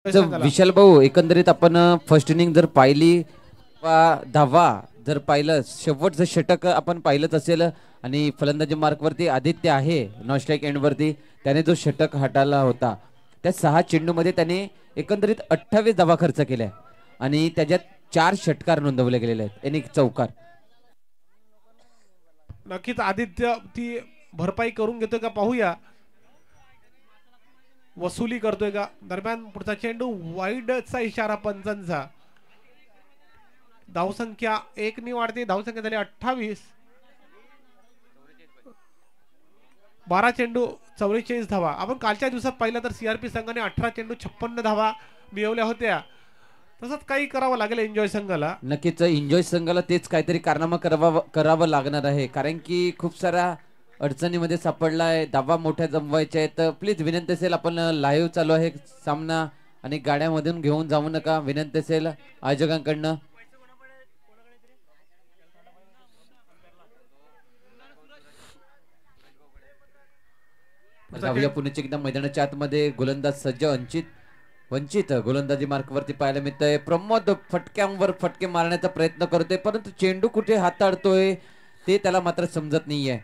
B: विशाल भाऊ, एकंदरीत आपण फर्स्ट इनिंग जर पाहिली धावा जर पाहिलं, शेवटचं षटक आपण पाहिलंच असेल आणि फलंदाजी मार्क वरती आदित्य आहे नॉन स्ट्राईक एंड वरती. त्याने जो षटक हाताळला होता त्या 6 चेंडू मध्ये त्याने एकंदरीत 28 धावा खर्च केल्या आणि त्याच्यात 4 षटकार नोंदवले गेलेले आहेत आणि 1 चौकार.
E: नक्कीच आदित्य ती भरपाई करून घेतोय का पाहूया. वसुली करतोय का. दरम्यान पुढचा चेंडू वाईडचा इशारा पंचांचा. धावसंख्या 1 ने वाढते. धावसंख्या झाली 28. 12 चेंडू 44 धावा. आपण कालच्या दिवसात पाहिलं तर सीआरपी संघाने 18 चेंडू 56 धावा मिळवल्या होत्या. तसंच काही करावं लागेल एन्जॉय संघाला.
B: नक्कीच एन्जॉय संघाला तेच काहीतरी कारनामा करावं लागणार आहे, कारण की खूप सारा अडचणीमध्ये सापडला आहे. धावा मोठ्या जमवायच्या आहेत. प्लीज विनंती असेल, आपण लाईव्ह चालू आहे सामना आणि गाड्यामधून घेऊन जाऊ नका, विनंती असेल आयोजकांकडनं. जाऊया पुण्याच्या एकदा मैदानाच्या आतमध्ये. गोलंदाज सज्ज अंचित वंचित गोलंदाजी मार्कवरती पाहायला मिळतंय. प्रमोद फटक्यांवर फटके मारण्याचा प्रयत्न करतोय, परंतु चेंडू कुठे हाताळतोय ते त्याला मात्र समजत नाहीये.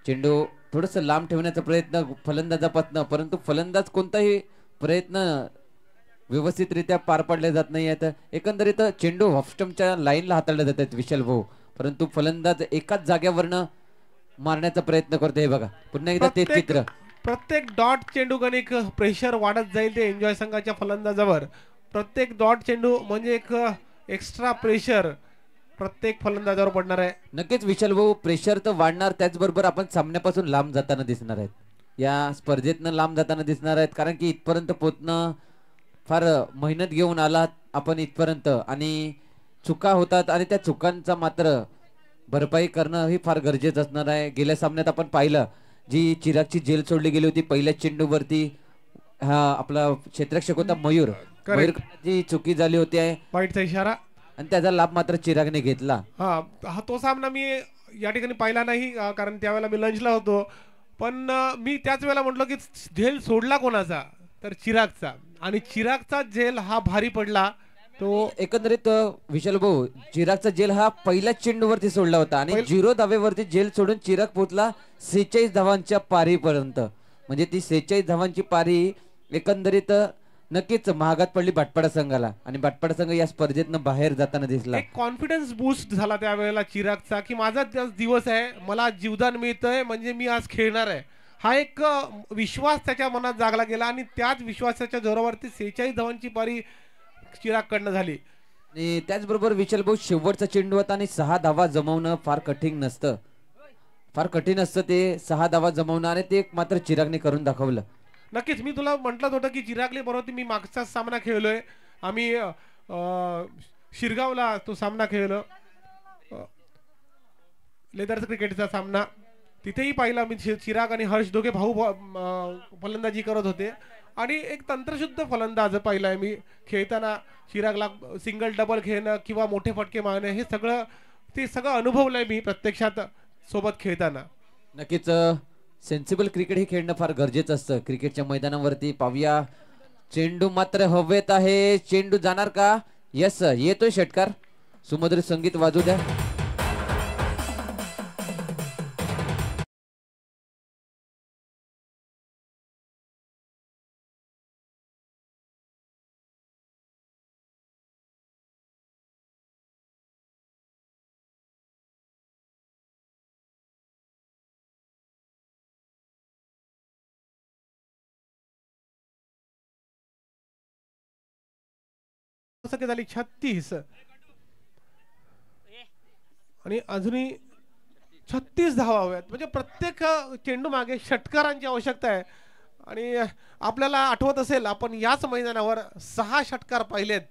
B: चेंडू थोडस लांब ठेवण्याचा प्रयत्न फलंदाजापासून, परंतु फलंदाज कोणताही प्रयत्न व्यवस्थितरित्या पार पाडले जात नाही आहेत. एकंदरीत चेंडू ऑफस्टमच्या लाईनला हाताळले जात आहेत विशाल भाऊ, परंतु फलंदाज एकाच जागेवरनं मारण्याचा प्रयत्न करतो. हे बघा पुन्हा एकदा तेच चित्र.
E: प्रत्येक डॉट चेंडू गणिक प्रेशर वाढत जाईल ते एन्जॉय संघाच्या फलंदाजावर. प्रत्येक डॉट चेंडू म्हणजे एक एक्स्ट्रा प्रेशर प्रत्येक फलंदाजावर पडणार आहे.
B: नक्कीच विशाल भाऊ, प्रेशर तर वाढणार, त्याचबरोबर आपण सामन्यापासून लांब जाताना दिसणार आहेत, या स्पर्धेतनं लांब जाताना दिसणार आहेत. कारण की इथपर्यंत पोचणं फार मेहनत घेऊन आलात आपण इथपर्यंत, आणि चुका होतात आणि त्या चुकांचा मात्र भरपाई करणं ही फार गरजेचं असणार आहे. गेल्या सामन्यात आपण पाहिलं जी चिरागची जेल सोडली गेली होती पहिल्या चेंडूवरती, हा आपला क्षेत्ररक्षक होता मयूर, जी चुकी झाली होती आहे,
E: वाईटचा इशारा,
B: आणि त्याचा लाभ मात्र चिरागने घेतला.
E: हा तो सामना मी या ठिकाणी पाहिला नाही कारण त्यावेळेला मी लंचला होतो. पण मी त्याच वेळेला म्हटलं की झेल सोडला कोणाचा, तर चिरागचा, आणि चिरागचा झेल हा भारी पडला. तो
B: एकंदरीत विशाल भाऊ, चिरागचा जेल हा पहिल्याच चेंडूवरती सोडला होता आणि 0 धावेवरती जेल सोडून चिराग पोहोचला 46 धावांच्या पारीपर्यंत. म्हणजे ती 46 धावांची पारी एकंदरीत नक्कीच महागात पडली भाटपाडा संघाला, आणि भाटपाडा संघ या स्पर्धेतनं बाहेर जाताना दिसला.
E: एक कॉन्फिडन्स बूस्ट झाला त्यावेळेला चिरागचा, की माझा दिवस आहे, मला जीवदान मिळतंय, म्हणजे मी आज खेळणार आहे, हा एक विश्वास त्याच्या मनात जागला गेला, आणि त्याच विश्वासाच्या जोरावरती 46 धावांची पारी चिरागकडनं झाली.
B: आणि त्याचबरोबर विशाल भाऊ, शेवटचा चेंडू होता आणि 6 धावा जमवणं फार कठीण नसतं, फार कठीण असतं ते 6 धावा जमवणं, आणि ते मात्र चिरागने करून दाखवलं.
E: नक्कीच मी तुला म्हटलं होतं की चिरागले बरोबर मी मागचा सामना खेळलोय, आम्ही शिरगावला तो सामना खेळलो, लेदर्स क्रिकेटचा सामना, तिथेही पाहिला मी. चिराग आणि हर्ष दोघे भाऊ फलंदाजी करत होते, आणि एक तंत्रशुद्ध फलंदाज पाहिलाय मी खेळताना. चिरागला सिंगल डबल खेळणं किंवा मोठे फटके मारणे हे सगळं अनुभवलंय मी प्रत्यक्षात सोबत खेळताना.
B: नक्कीच सेन्सिबल क्रिकेट हे खेळणं फार गरजेचं असतं क्रिकेटच्या मैदानावरती. पाहूया, चेंडू मात्र हवेत आहे, चेंडू जाणार का? यस, येतोय षटकार. सुमधुर संगीत वाजू द्या.
E: झाली 36, आणि अजूनही 36 धावा हव्यात. म्हणजे प्रत्येक चेंडू मागे षटकारांची आवश्यकता आहे, आणि आपल्याला आठवत असेल आपण याच मैदानावर 6 षटकार पाहिलेत.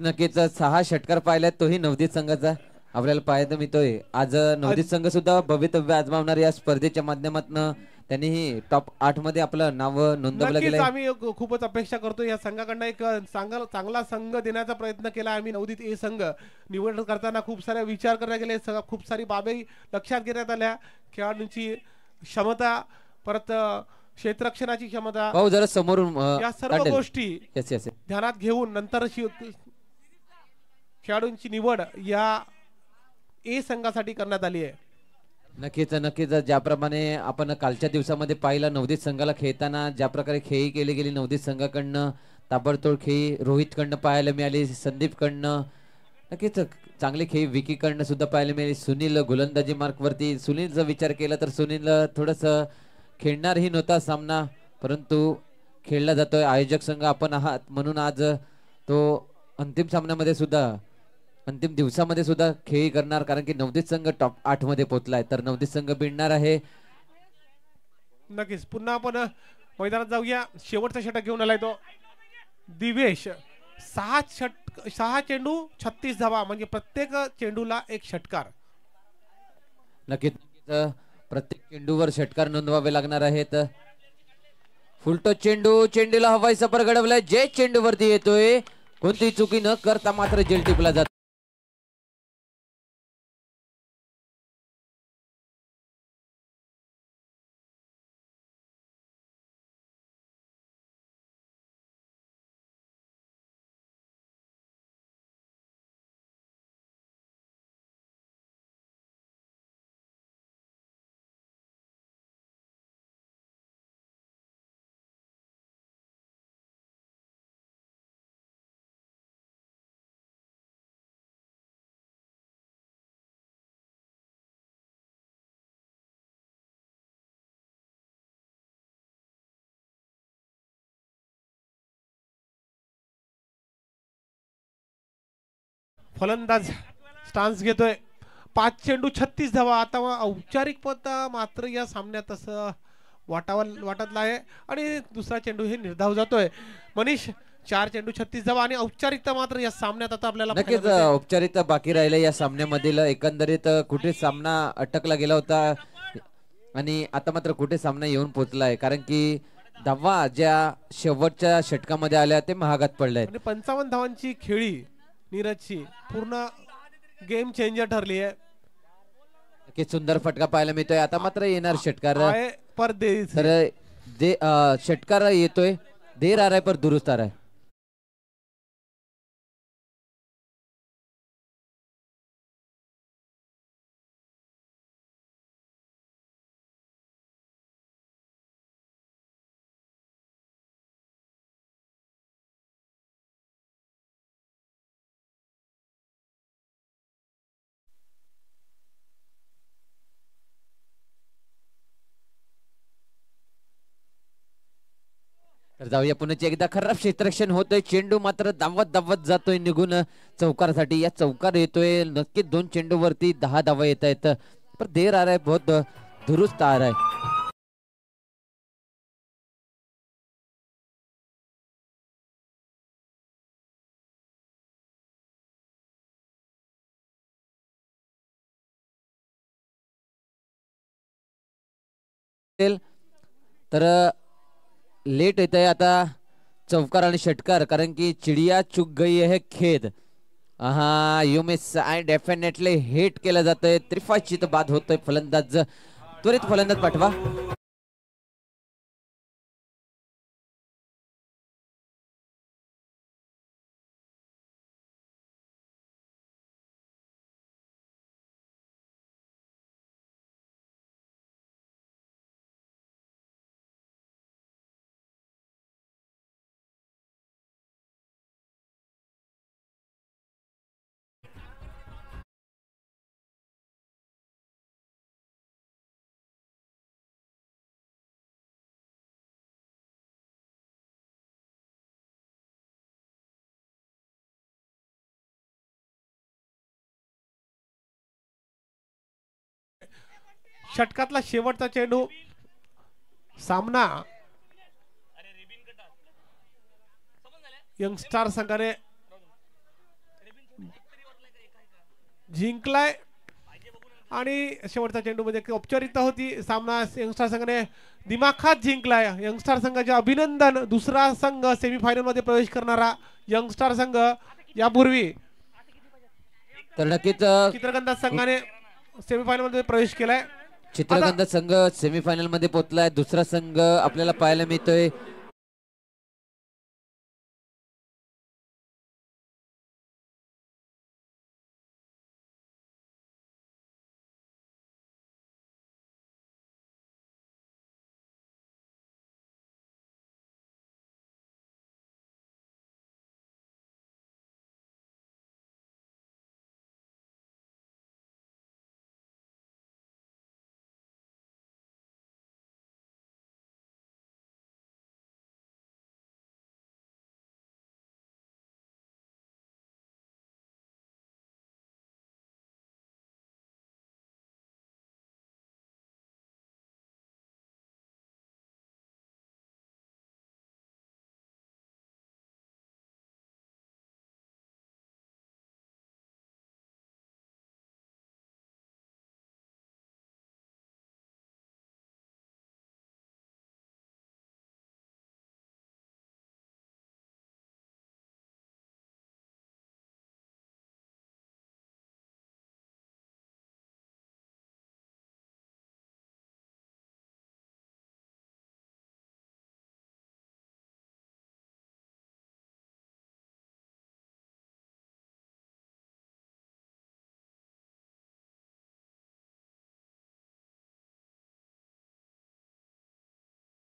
B: नक्कीच 6 षटकार पाहिल्यात, तोही नवदीत संघाचा आपल्याला पाहायला मिळतोय. आज नवदीत संघ सुद्धा भवितव्य आजमावणार या स्पर्धेच्या माध्यमातून त्यांनीही टॉप 8 मध्ये आपलं नाव नोंदवलं गेलंय.
E: आम्ही खूपच अपेक्षा करतो या संघाकडनं एक चांगला संघ देण्याचा प्रयत्न केला आम्ही. नवदीत ए संघ निवड करताना खूप सारे विचार करण्यात गेले, खूप सारी बाबी लक्षात घेण्यात आल्या, खेळाडूंची क्षमता, परत क्षेत्ररक्षणाची क्षमता,
B: भाऊ जरा समोरून
E: या सर्व गोष्टी
B: yes.
E: ध्यानात घेऊन नंतर खेळाडूंची निवड या ए संघासाठी करण्यात आली आहे.
B: नक्कीच ज्याप्रमाणे आपण कालच्या दिवसामध्ये पाहिलं नवदीत संघाला खेळताना ज्या प्रकारे खेळी केली गेली नवदीत संघाकडनं, ताबडतोड खेळी रोहित कडनं पाहायला मिळाली, संदीप कडनं नक्कीच चांगली खेळी विकी कडनं सुद्धा पाहायला मिळाली. सुनील गोलंदाजी मार्कवरती, सुनीलचा विचार केला तर सुनील थोडस खेळणारही नव्हता सामना, परंतु खेळला जातोय. आयोजक संघ आपण आहात म्हणून आज तो अंतिम सामन्यामध्ये सुद्धा, अंतिम दिवसामध्ये सुद्धा खेळी करणार, कारण की नवदीत संघ टॉप 8 मध्ये पोहोचलाय, तर नवदीत संघ भिडणार आहे.
E: नक्कीच पुन्हा आपण मैदानात जाऊया. शेवटचा षटक घेऊन आलाय तो दिवेश. 6 चेंडू 36 धावा, म्हणजे प्रत्येक चेंडूला एक षटकार.
B: नक्कीच प्रत्येक चेंडूवर षटकार नोंदवावे लागणार आहेत. फुलटो चेंडूला हवाई सफर घडवलाय, जे चेंडूवरती येतोय कोणतीही चुकी न करता मात्र जेल टिपला जातो.
E: फलंदाज स्टान्स घेतोय. 5 चेंडू 36 धावा. आता औपचारिकपणा मात्र या सामन्यात असं वाटतला आहे आणि दुसरा चेंडू हे निर्धाव जातोय. मनीष 4 चेंडू 36 धावा आणि औपचारिकता मात्र या सामन्यात आता आपल्याला
B: नक्कीच औपचारिकता बाकी राहिल्या या सामन्यामधील. एकंदरीत कुठे सामना अटकला गेला होता आणि आता मात्र कुठे सामना येऊन पोहोचलाय, कारण की धावा ज्या शेवटच्या षटकामध्ये आल्या ते महागात पडल्या.
E: आणि 55 धावांची खेळी नीरजची पूर्ण गेम चेंजर ठरली आहे.
B: नक्कीच सुंदर फटका पाहायला मिळतोय. आता मात्र येणार षटकार,
E: परदेश
B: तर षटकार येतोय. देर आ रहा है पर दुरुस्त आ रहा है. तर जाऊया पुन्हा एकदा. खराब क्षेत्ररक्षण होतोय. चेंडू मात्र धावत धावत जातोय निघून चौकारासाठी. या चौकार येतोय. नक्कीच 2 चेंडू वरती 10 धावा येत आहेत. पर देर आ रहा है, बहुत दुरुस्त आ रहा है. तर लेट येत आहे आता चौकार आणि षटकार, कारण की चिडिया चुक गई है खेद. हा you miss I definitely hit केलं जातंय. त्रिफाची तर बाद होतोय. फलंदाज त्वरित फलंदाज पाठवा.
E: षटकातला शेवटचा चेंडू. सामना यंगस्टार संघाने जिंकलाय आणि शेवटचा चेंडू मध्ये औपचारिकता होती. सामना यंगस्टार संघाने दिमाखात जिंकलाय. यंगस्टार संघाचे अभिनंदन. दुसरा संघ सेमीफायनल मध्ये प्रवेश करणारा यंगस्टार संघ. यापूर्वी
B: तर नक्कीच
E: चित्रगंधा संघाने सेमीफायनल मध्ये प्रवेश केलाय.
B: चित्रगंधा संघ सेमीफायनल मध्ये पोहोचलाय. दुसरा संघ आपल्याला पाहायला मिळतोय